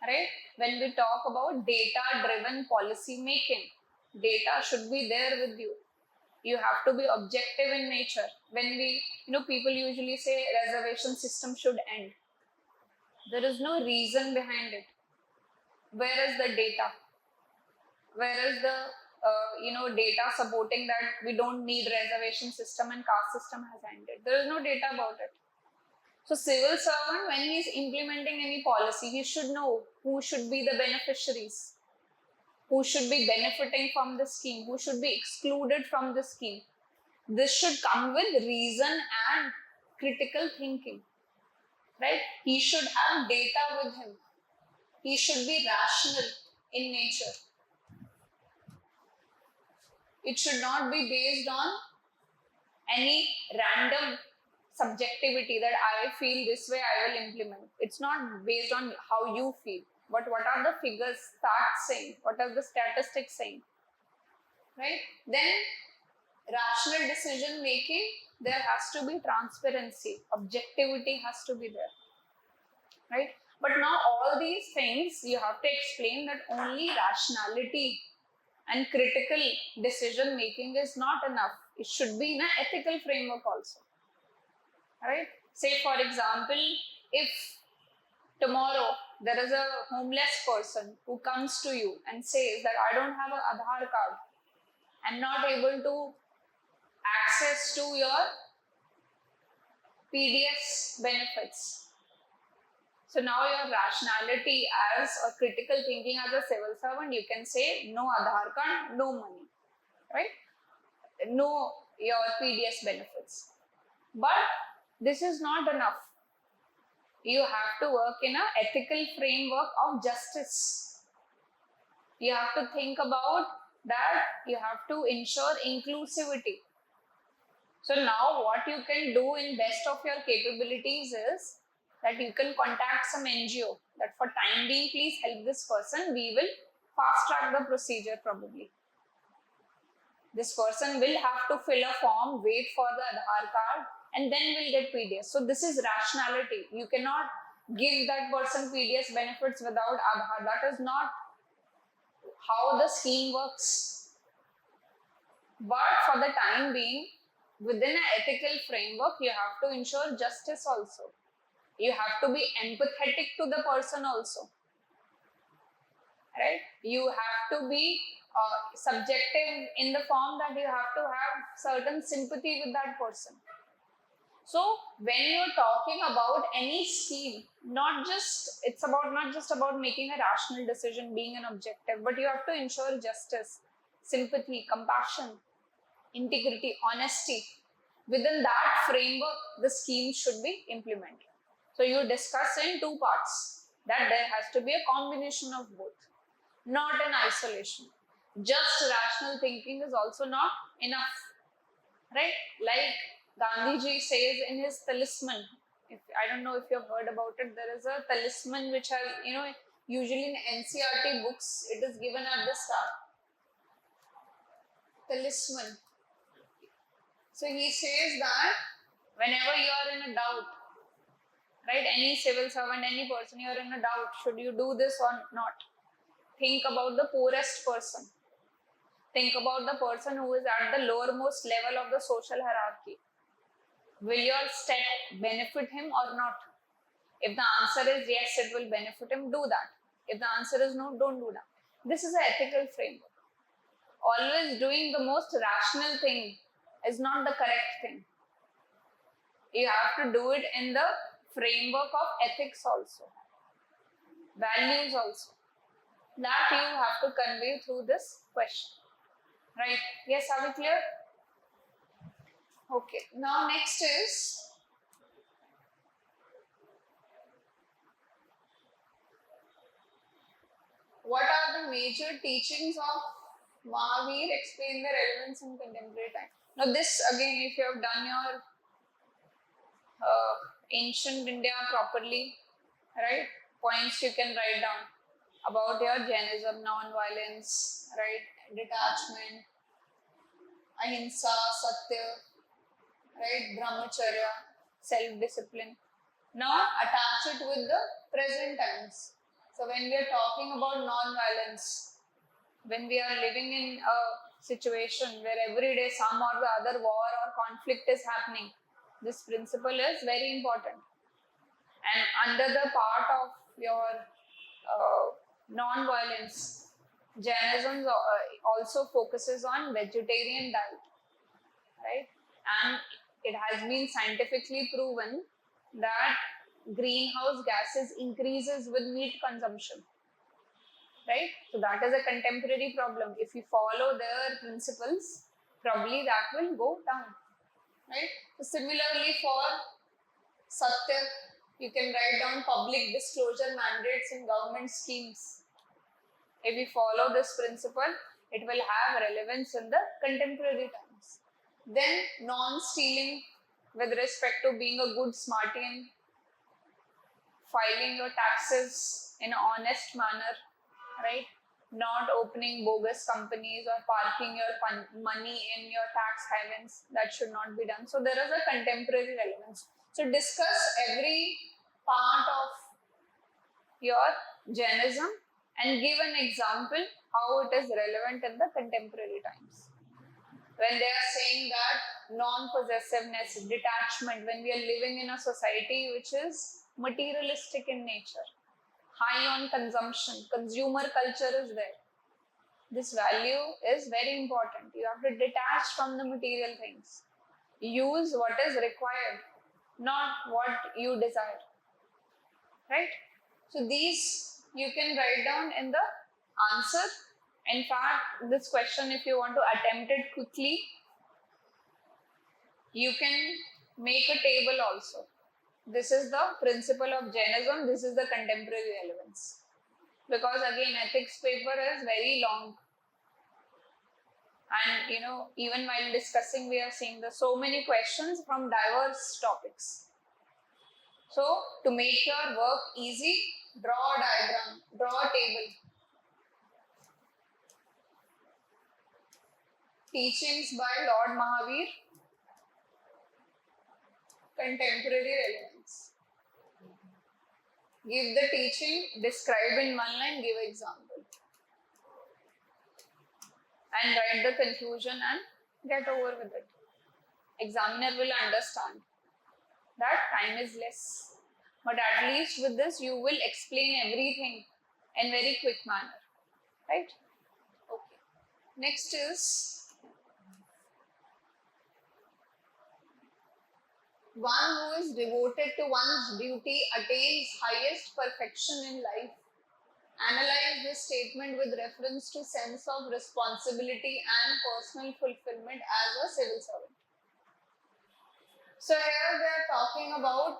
Right? When we talk about data-driven policy making, data should be there with you. You have to be objective in nature. When we, people usually say reservation system should end. There is no reason behind it. Where is the data? Where is the data supporting that we don't need reservation system and caste system has ended? There is no data about it. So civil servant, when he is implementing any policy, he should know who should be the beneficiaries, who should be benefiting from the scheme, who should be excluded from the scheme. This should come with reason and critical thinking, right? He should have data with him. He should be rational in nature. It should not be based on any random subjectivity that I feel this way, I will implement. It's not based on how you feel, but what are the figures start saying? What are the statistics saying? Right? Then rational decision making, there has to be transparency, objectivity has to be there. Right? But now all these things you have to explain that only rationality and critical decision making is not enough. It should be in an ethical framework also. Right? Say for example, if tomorrow there is a homeless person who comes to you and says that I don't have an Aadhaar card, I'm not able to access to your PDS benefits. So now your rationality as a critical thinking as a civil servant, you can say no Aadhaar card, no money, right? No your PDS benefits. But this is not enough. You have to work in an ethical framework of justice. You have to think about that. You have to ensure inclusivity. So now what you can do in best of your capabilities is that you can contact some NGO that for time being, please help this person. We will fast track the procedure probably. This person will have to fill a form, wait for the Aadhaar card, and then will get PDS. So this is rationality. You cannot give that person PDS benefits without Aadhaar. That is not how the scheme works. But for the time being, within an ethical framework, you have to ensure justice also. You have to be empathetic to the person also. Right? You have to be subjective in the form that you have to have certain sympathy with that person. So when you're talking about any scheme, it's not just about making a rational decision, being an objective, but you have to ensure justice, sympathy, compassion, integrity, honesty. Within that framework, the scheme should be implemented. So you discuss in 2 parts that there has to be a combination of both, not in isolation. Just rational thinking is also not enough, right? Like Gandhiji says in his talisman, I don't know if you've heard about it, there is a talisman which has, usually in NCERT books, it is given at the start. Talisman. So he says that whenever you are in a doubt, right, any civil servant, any person, you are in a doubt, should you do this or not? Think about the poorest person. Think about the person who is at the lowermost level of the social hierarchy. Will your step benefit him or not? If the answer is yes, it will benefit him, do that. If the answer is no, don't do that. This is an ethical framework. Always doing the most rational thing is not the correct thing. You have to do it in the framework of ethics also, values also. That you have to convey through this question. Right? Yes, are we clear? Okay. Now next is what are the major teachings of Mahavir? Explain the relevance in contemporary time. Now this again, if you have done your ancient India properly, right? Points you can write down about your Jainism, non-violence, right? Detachment, ahimsa, satya, right? Brahmacharya, self-discipline. Now attach it with the present times. So when we are talking about non-violence, when we are living in a situation where every day some or the other war or conflict is happening, this principle is very important. And under the part of your non-violence, Jainism also focuses on vegetarian diet, right? And it has been scientifically proven that greenhouse gases increases with meat consumption, right? So that is a contemporary problem. If you follow their principles, probably that will go down, right? So similarly for Satya, you can write down public disclosure mandates in government schemes. If we follow this principle, it will have relevance in the contemporary times. Then non-stealing with respect to being a good Smartian, filing your taxes in an honest manner, right? Not opening bogus companies or parking your money in your tax havens. That should not be done. So there is a contemporary relevance. So discuss every part of your Jainism and give an example how it is relevant in the contemporary times. When they are saying that non-possessiveness, detachment, when we are living in a society which is materialistic in nature, high on consumption, consumer culture is there. This value is very important. You have to detach from the material things. Use what is required, not what you desire. Right? So these you can write down in the answer. In fact, this question, if you want to attempt it quickly, you can make a table also. This is the principle of Jainism, this is the contemporary relevance. Because again, ethics paper is very long. And even while discussing, we are seeing so many questions from diverse topics. So, to make your work easy, draw a diagram, draw a table. Teachings by Lord Mahavir, contemporary relevance. Give the teaching, describe in one line, give example. And write the conclusion and get over with it. Examiner will understand that time is less. But at least with this, you will explain everything in very quick manner. Right? Okay. Next is one who is devoted to one's duty attains highest perfection in life. Analyze this statement with reference to sense of responsibility and personal fulfillment as a civil servant. So here they are talking about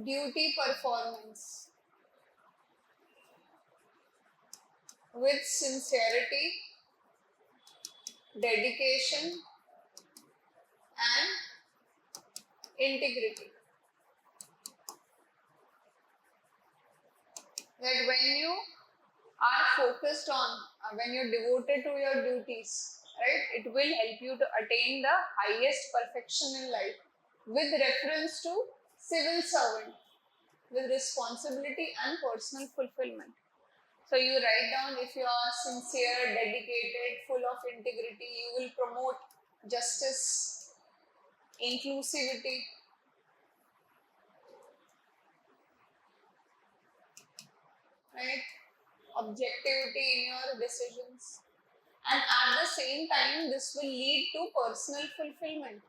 duty performance with sincerity, dedication, and integrity. That when you are focused on, when you're devoted to your duties, right, it will help you to attain the highest perfection in life with reference to civil servant, with responsibility and personal fulfillment. So you write down if you are sincere, dedicated, full of integrity, you will promote justice, inclusivity, right? objectivity in your decisions. And at the same time, this will lead to personal fulfillment.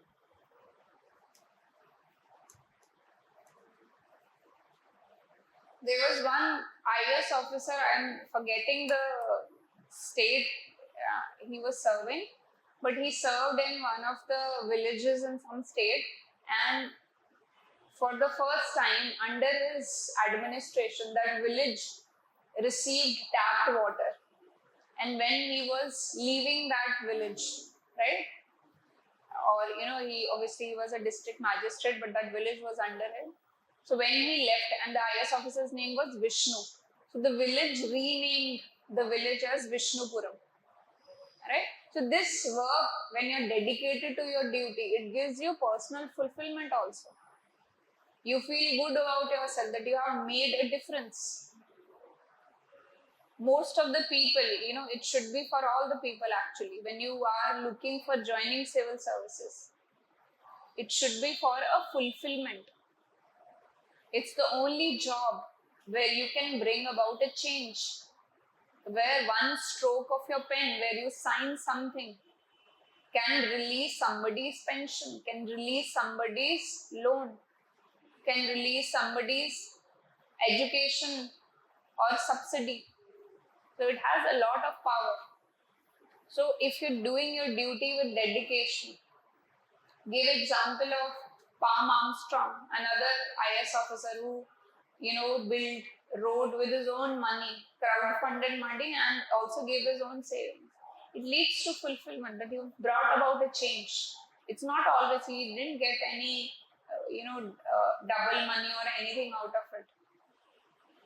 There was one IAS officer, I'm forgetting the state he was serving, but he served in one of the villages in some state, and for the first time under his administration, that village received tapped water. And when he was leaving that village, right, or he obviously was a district magistrate, but that village was under him. So when he left, and the IAS officer's name was Vishnu, so the village renamed the village as Vishnupuram. Right? So this work, when you're dedicated to your duty, it gives you personal fulfillment also. You feel good about yourself that you have made a difference. Most of the people, it should be for all the people actually. When you are looking for joining civil services, it should be for a fulfillment. It's the only job where you can bring about a change, where one stroke of your pen, where you sign something, can release somebody's pension, can release somebody's loan, can release somebody's education or subsidy. So it has a lot of power. So if you're doing your duty with dedication, give example of Palm Armstrong, another IAS officer who, built road with his own money, crowd-funded money, and also gave his own savings. It leads to fulfillment, that you brought about a change. It's not always he didn't get any, double money or anything out of it.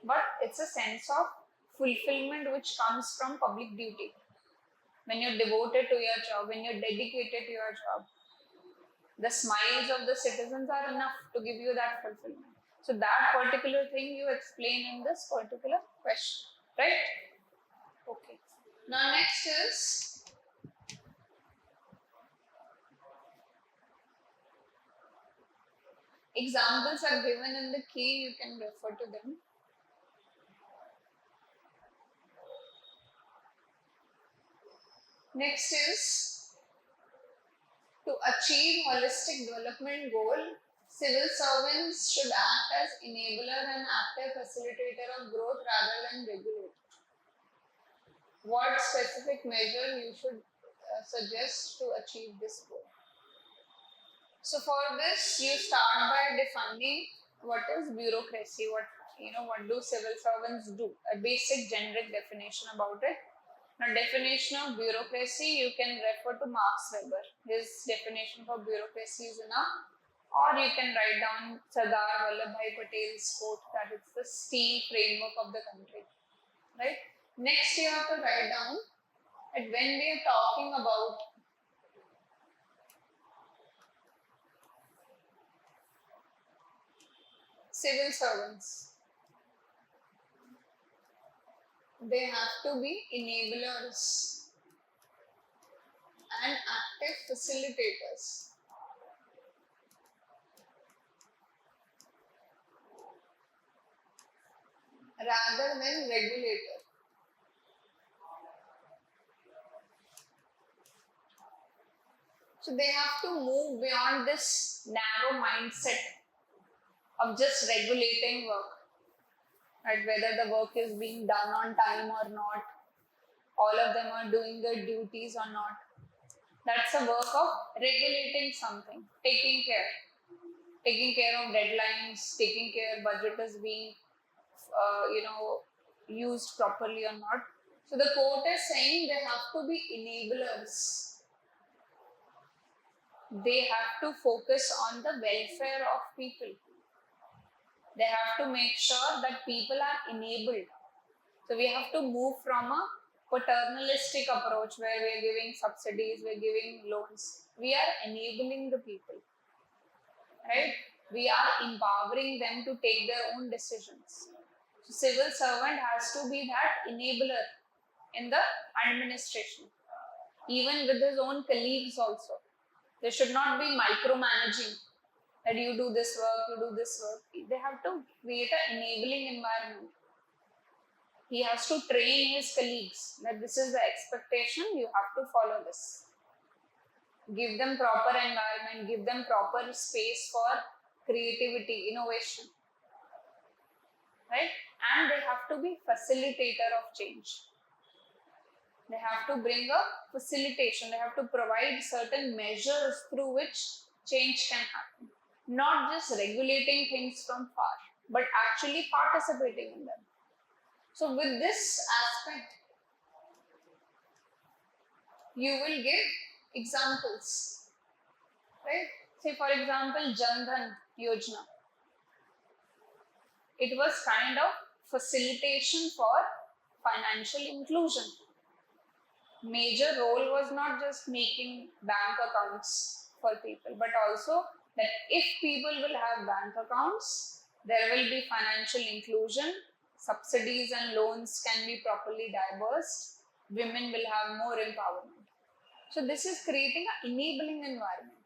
But it's a sense of fulfillment which comes from public duty. When you're devoted to your job, when you're dedicated to your job, the smiles of the citizens are enough to give you that fulfillment. So that particular thing you explain in this particular question, right? Okay. Now next is examples are given in the key, you can refer to them. Next is, to achieve holistic development goal, civil servants should act as enabler and active facilitator of growth rather than regulator. What specific measure you should suggest to achieve this goal? So for this, you start by defining what is bureaucracy, what do civil servants do, a basic generic definition about it. Now, definition of bureaucracy, you can refer to Max Weber. His definition for bureaucracy is enough. Or you can write down Sardar Vallabhbhai Patel's quote that it's the steel framework of the country. Right? Next, you have to write down that when we are talking about civil servants, they have to be enablers and active facilitators. Rather than regulator. So they have to move beyond this narrow mindset of just regulating work. Right? Whether the work is being done on time or not, all of them are doing their duties or not. That's a work of regulating something, taking care of deadlines, taking care budget is being, used properly or not. So the quote is saying they have to be enablers. They have to focus on the welfare of people. They have to make sure that people are enabled. So we have to move from a paternalistic approach where we are giving subsidies, we are giving loans. We are enabling the people, right? We are empowering them to take their own decisions. So civil servant has to be that enabler in the administration, even with his own colleagues also. They should not be micromanaging that you do this work, you do this work. They have to create an enabling environment. He has to train his colleagues that this is the expectation, you have to follow this. Give them proper environment, give them proper space for creativity, innovation, right? And they have to be facilitator of change. They have to bring a facilitation, they have to provide certain measures through which change can happen. Not just regulating things from far, but actually participating in them. So with this aspect, you will give examples, right? Say for example, Jan Dhan Yojana. It was kind of facilitation for financial inclusion. Major role was not just making bank accounts for people, but also that if people will have bank accounts, there will be financial inclusion, subsidies and loans can be properly disbursed, women will have more empowerment. So this is creating an enabling environment,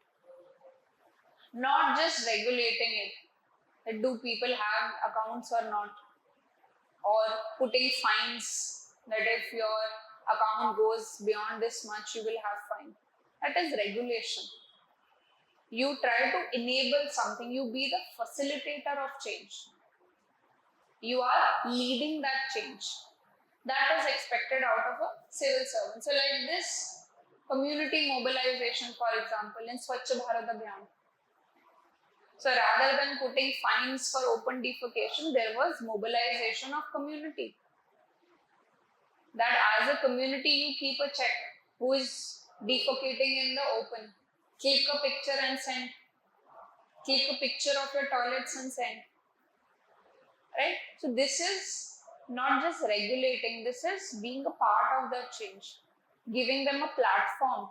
not just regulating it. That do people have accounts or not? Or putting fines that if your account goes beyond this much, you will have fine. That is regulation. You try to enable something, you be the facilitator of change. You are leading that change. That is expected out of a civil servant. So like this, community mobilization, for example, in Swachh Bharat Abhiyan. So rather than putting fines for open defecation, there was mobilization of community. That as a community, you keep a check who is defecating in the open. Click a picture and send. Click a picture of your toilets and send. Right? So this is not just regulating, this is being a part of the change. Giving them a platform.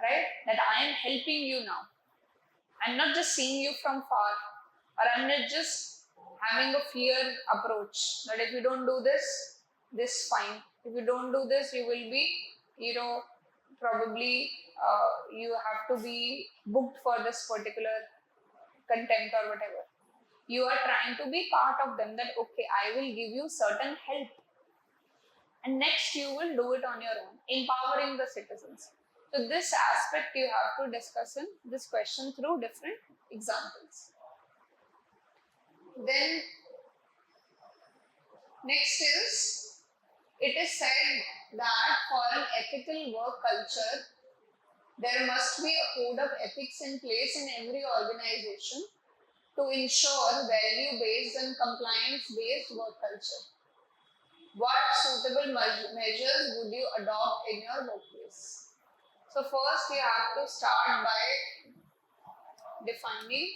Right? That I am helping you now. I'm not just seeing you from far, or I'm not just having a fear approach that if you don't do this, this fine. If you don't do this, you will be, probably you have to be booked for this particular contempt or whatever. You are trying to be part of them that, okay, I will give you certain help. And next you will do it on your own, empowering the citizens. So this aspect you have to discuss in this question through different examples. Then next is, it is said that for an ethical work culture, there must be a code of ethics in place in every organization to ensure value-based and compliance-based work culture. What suitable measures would you adopt in your workplace? So first you have to start by defining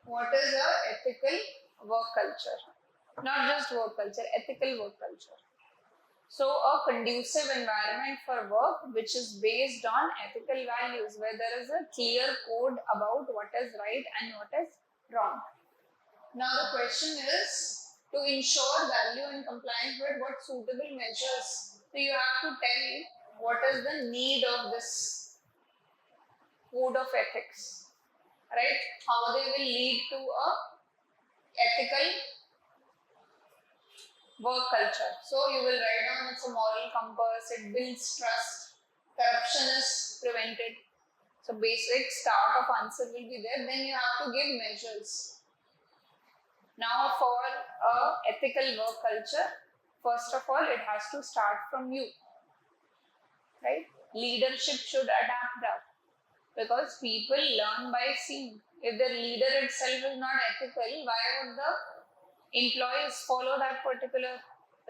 what is a ethical work culture. Not just work culture, ethical work culture. So a conducive environment for work which is based on ethical values, where there is a clear code about what is right and what is wrong. Now the question is to ensure value and compliance with what suitable measures. So you have to tell what is the need of this code of ethics, right? How they will lead to a ethical work culture. So you will write down it's a moral compass, it builds trust, corruption is prevented. So basic start of answer will be there. Then you have to give measures. Now for a ethical work culture, first of all, it has to start from you, right? Leadership should adapt that because people learn by seeing. If the leader itself is not ethical, why would the employees follow that particular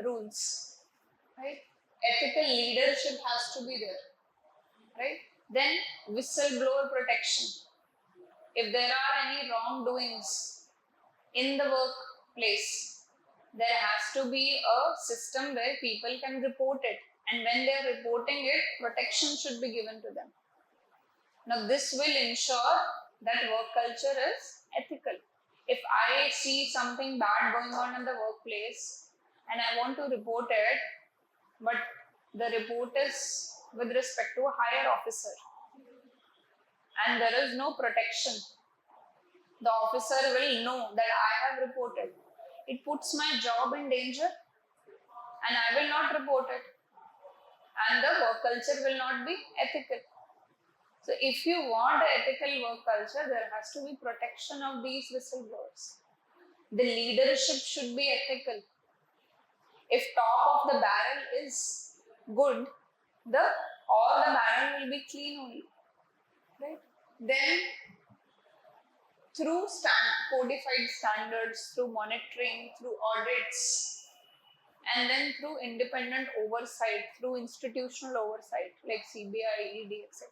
rules, right? Ethical leadership has to be there, right? Then whistleblower protection. If there are any wrongdoings in the workplace, there has to be a system where people can report it, and when they are reporting it, protection should be given to them. Now this will ensure that work culture is ethical. If I see something bad going on in the workplace and I want to report it, but the report is with respect to a higher officer and there is no protection, the officer will know that I have reported. it puts my job in danger and I will not report it. And the work culture will not be ethical. So if you want an ethical work culture, there has to be protection of these whistleblowers. The leadership should be ethical. If top of the barrel is good, all the barrel will be clean only. Right? Then through codified standards, through monitoring, through audits, and then through independent oversight, through institutional oversight like CBI, ED, etc.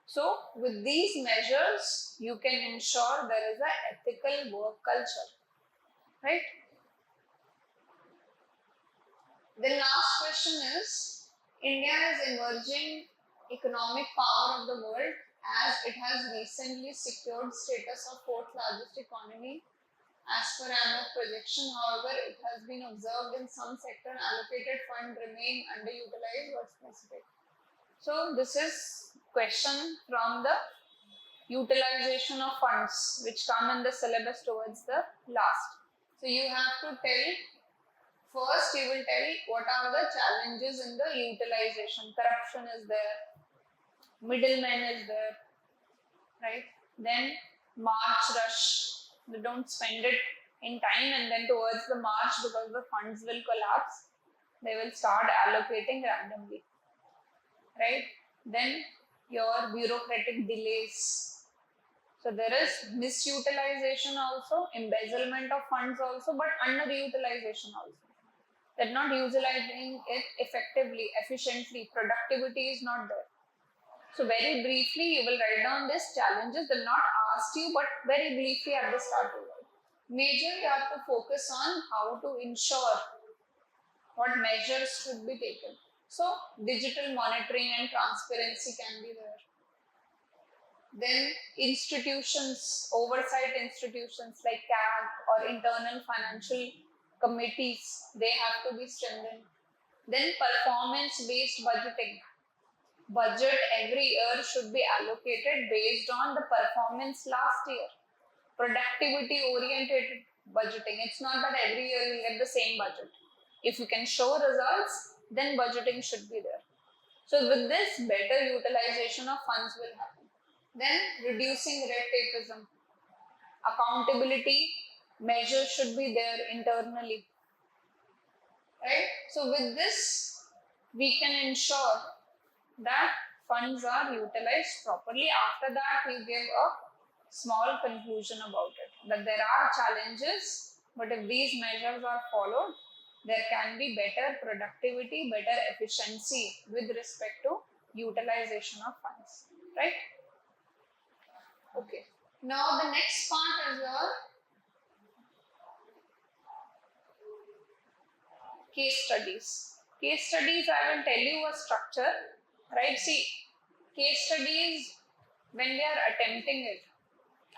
So with these measures, you can ensure there is an ethical work culture, right? The last question is, India is emerging economic power of the world as it has recently secured status of fourth largest economy. As per IMF projection, however, it has been observed in some sector allocated fund remain underutilized or specific. So this is question from the utilization of funds which come in the syllabus towards the last. So you have to tell, first you will tell what are the challenges in the utilization. Corruption is there, middleman is there, right? Then March rush, they don't spend it in time and then towards the March, because the funds will collapse, they will start allocating randomly, right? Then your bureaucratic delays. So there is misutilization also, embezzlement of funds also, but underutilization also. They're not utilizing it effectively, efficiently, productivity is not there. So very briefly, you will write down these challenges. They'll not ask you, but very briefly at the start of it. Major, you have to focus on how to ensure what measures should be taken. So digital monitoring and transparency can be there. Then institutions, oversight institutions like CAG or internal financial committees, they have to be strengthened. Then performance-based budgeting. Budget every year should be allocated based on the performance last year. Productivity-oriented budgeting. It's not that every year you'll get the same budget. If you can show results, then budgeting should be there. So with this, better utilization of funds will happen. Then reducing red tapeism. Accountability measures should be there internally. Right? So with this, we can ensure that funds are utilized properly. After that, we give a small conclusion about it. That there are challenges, but if these measures are followed, there can be better productivity, better efficiency with respect to utilization of funds. Right? Okay. Now the next part is your case studies. Case studies, I will tell you a structure, right? See, case studies, when we are attempting it,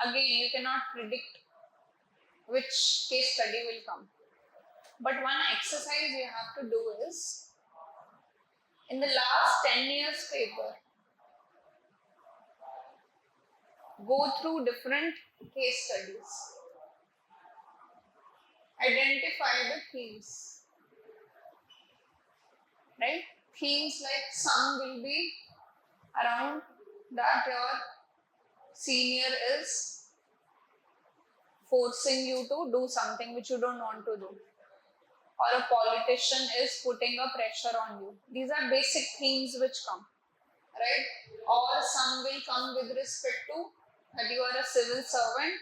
again, you cannot predict which case study will come. But one exercise you have to do is, in the last 10 years paper, go through different case studies. Identify the themes. Right? Themes like some will be around that your senior is forcing you to do something which you don't want to do. Or a politician is putting a pressure on you. These are basic themes which come. Right? Or some will come with respect to that you are a civil servant.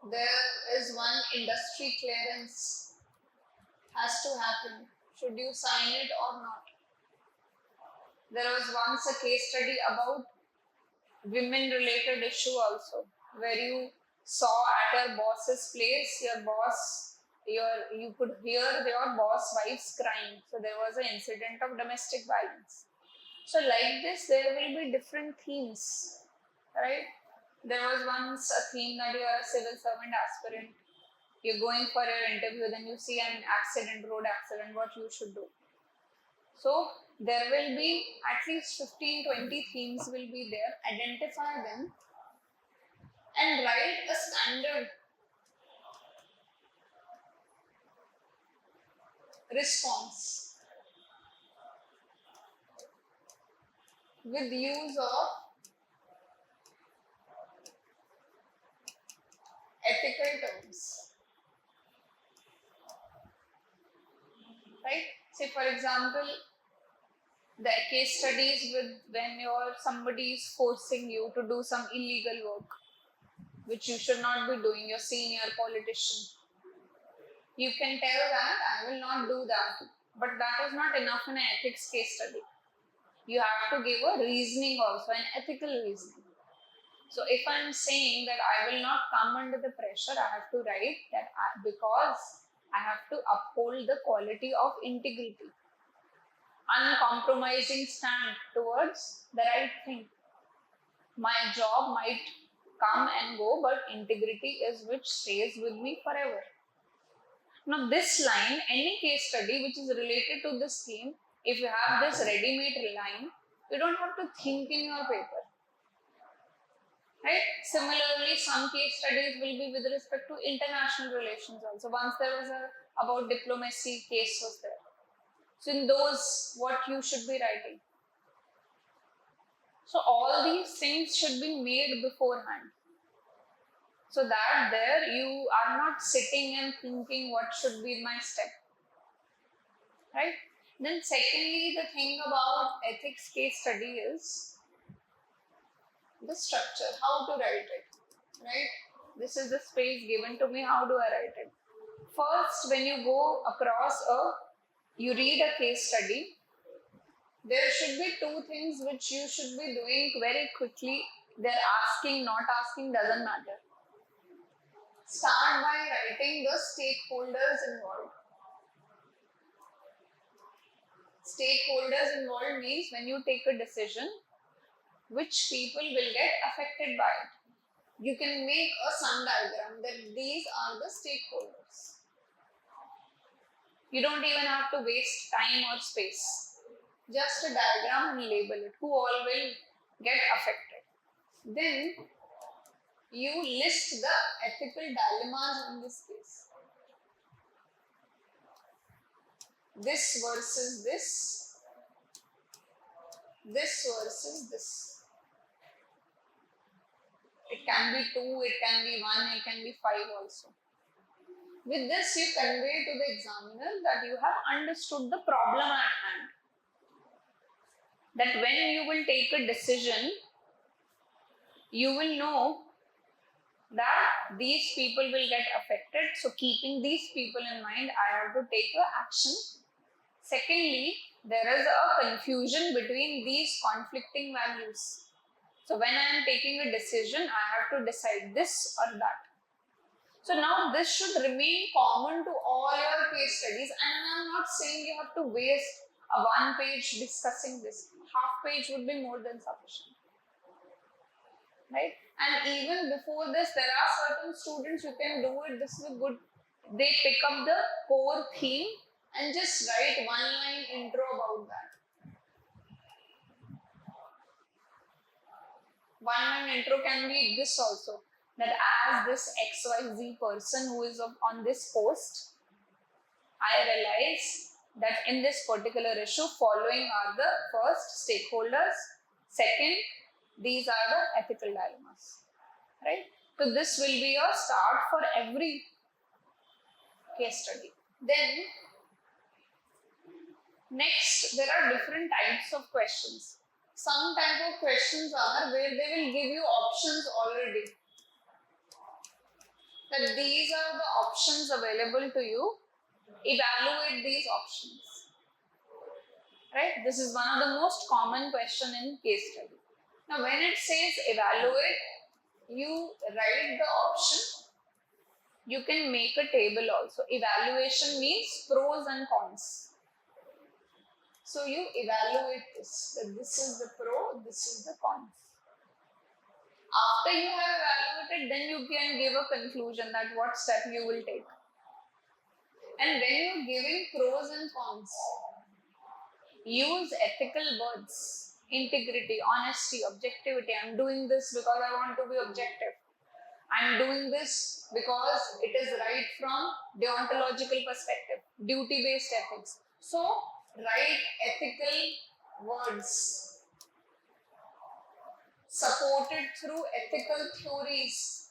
There is one industry clearance has to happen. Should you sign it or not? There was once a case study about women related issue also, where you saw at your boss's place, you could hear your boss wives crying. So there was an incident of domestic violence. So like this, there will be different themes, right? There was once a theme that you are a civil servant aspirant. You're going for your interview, then you see an accident, road accident, what you should do. So there will be at least 15-20 themes will be there. Identify them and write a standard response with use of ethical terms, right? Say for example, the case studies with when somebody is forcing you to do some illegal work, which you should not be doing, your senior politician. You can tell that I will not do that, but that is not enough in an ethics case study. You have to give a reasoning also, an ethical reasoning. So if I am saying that I will not come under the pressure, I have to write that because I have to uphold the quality of integrity, uncompromising stand towards the right thing. My job might come and go, but integrity is which stays with me forever. Now this line, any case study which is related to this theme, if you have this ready-made line, you don't have to think in your paper. Right? Similarly, some case studies will be with respect to international relations also. Once there was about diplomacy case was there. So in those, what you should be writing. So all these things should be made beforehand. So that there you are not sitting and thinking what should be my step. Right? Then secondly, the thing about ethics case study is the structure, how to write it. Right? This is the space given to me, how do I write it? First, when you go across you read a case study, there should be two things which you should be doing very quickly. They're asking, not asking, doesn't matter. Start by writing the stakeholders involved. Stakeholders involved means when you take a decision, which people will get affected by it. You can make a Sun diagram that these are the stakeholders. You don't even have to waste time or space. Just a diagram and label it. Who all will get affected. Then you list the ethical dilemmas in this case. This versus this. This versus this. It can be 2, it can be 1, it can be 5 also. With this, you convey to the examiner that you have understood the problem at hand. That when you will take a decision, you will know that these people will get affected. So keeping these people in mind, I have to take an action. Secondly, there is a confusion between these conflicting values. So when I am taking a decision, I have to decide this or that. So now this should remain common to all your case studies, and I'm not saying you have to waste a 1 page discussing this. Half page would be more than sufficient. Right? And even before this, there are certain students who can do it. This is a good, they pick up the core theme and just write 1-line intro about that. 1-line intro can be this also. That as this XYZ person who is on this post, I realize that in this particular issue, following are the first stakeholders, second, these are the ethical dilemmas, right? So this will be a start for every case study. Then, next, there are different types of questions. Some type of questions are where they will give you options already. That these are the options available to you. Evaluate these options. Right? This is one of the most common question in case study. Now, when it says evaluate, you write the option. You can make a table also. Evaluation means pros and cons. So you evaluate this. That this is the pro, this is the cons. After you have evaluated, then you can give a conclusion that what step you will take. And when you're giving pros and cons, use ethical words, integrity, honesty, objectivity. I'm doing this because I want to be objective. I'm doing this because it is right from deontological perspective. duty-based ethics. So write ethical words supported through ethical theories.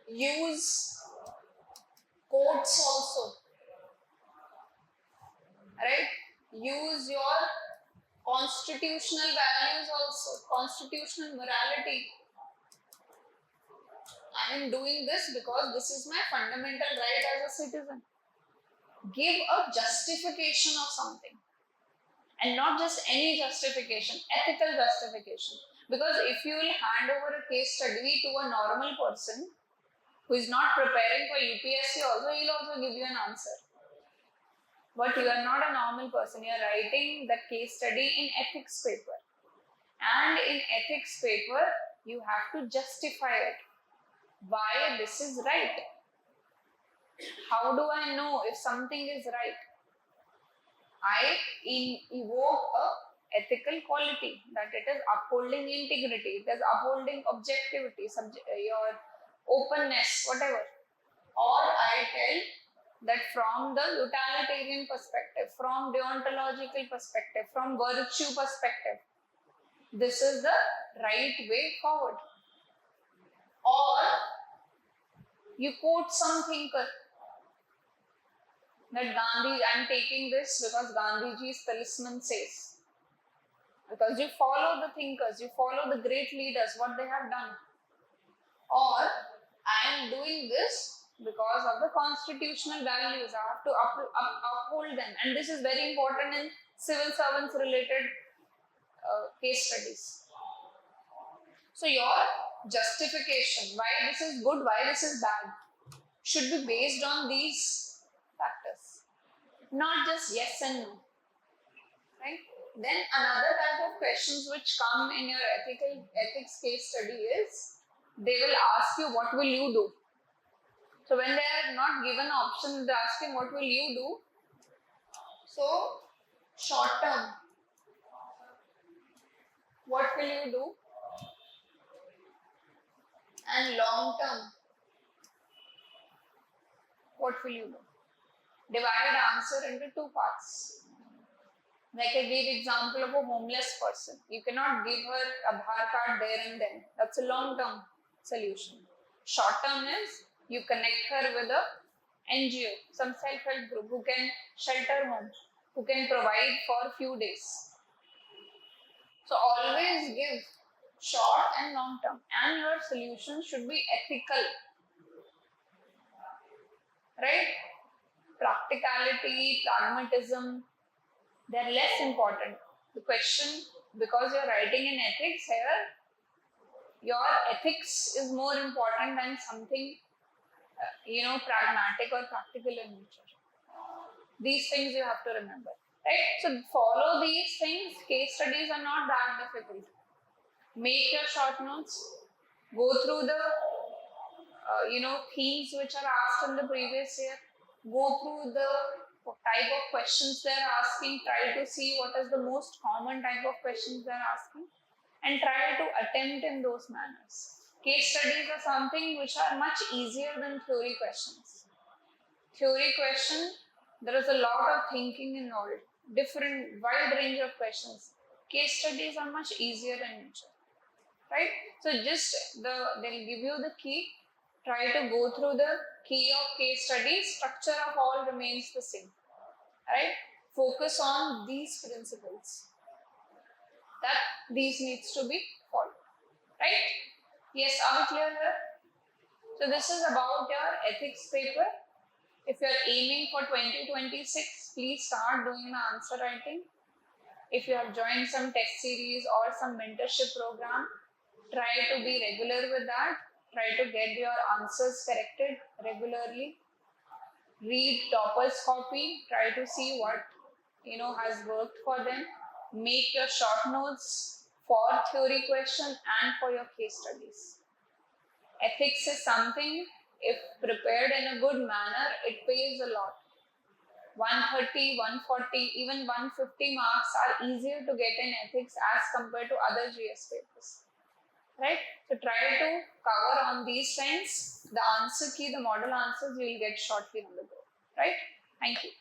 Use quotes also, right? Use your constitutional values also, constitutional morality. I am doing this because this is my fundamental right as a citizen. Give a justification of something, and not just any justification, ethical justification. Because if you will hand over a case study to a normal person who is not preparing for UPSC also, he will also give you an answer. But you are not a normal person, you are writing the case study in ethics paper. And in ethics paper, you have to justify it. Why this is right? How do I know if something is right? I evoke a ethical quality, that it is upholding integrity, it is upholding objectivity, your openness, whatever. Or I tell that from the utilitarian perspective, from deontological perspective, from virtue perspective, this is the right way forward. Or you quote some thinker, that Gandhi, I am taking this because Gandhiji's talisman says. Because you follow the thinkers, you follow the great leaders, what they have done. Or I am doing this because of the constitutional values, I have to uphold them. And this is very important in civil servants related case studies. So your justification, why this is good, why this is bad, should be based on these factors, not just yes and no, right? Then another type of questions which come in your ethics case study is, they will ask you, what will you do? So when they are not given option, they are asking, what will you do? So short term, what will you do? And long term, what will you do? Divide answer into two parts. Like I gave example of a homeless person. You cannot give her a Aadhaar card there and then. That's a long-term solution. Short-term is you connect her with a NGO, some self-help group who can shelter home, who can provide for a few days. So always give short and long-term, and your solution should be ethical, right? Practicality, pragmatism, they're less important. The question, because you're writing in ethics here, your ethics is more important than something, pragmatic or practical in nature. These things you have to remember, right? So follow these things. Case studies are not that difficult. Make your short notes. Go through the, themes which are asked in the previous year. Go through the type of questions they're asking, try to see what is the most common type of questions they're asking, and try to attempt in those manners. Case studies are something which are much easier than theory questions. Theory question, there is a lot of thinking involved, different, wide range of questions. Case studies are much easier in nature, right? So they'll give you the key. Try to go through the key of case studies. Structure of all remains the same, right? Focus on these principles. That these needs to be followed, right? Yes, are we clear here? So this is about your ethics paper. If you are aiming for 2026, please start doing the answer writing. If you have joined some test series or some mentorship program, try to be regular with that. Try to get your answers corrected regularly. Read topper's copy. Try to see what has worked for them. Make your short notes for theory question and for your case studies. Ethics is something, if prepared in a good manner, it pays a lot. 130, 140, even 150 marks are easier to get in ethics as compared to other GS papers. right? So try to cover on these lines. The answer key, the model answers you will get shortly on the board, right? Thank you.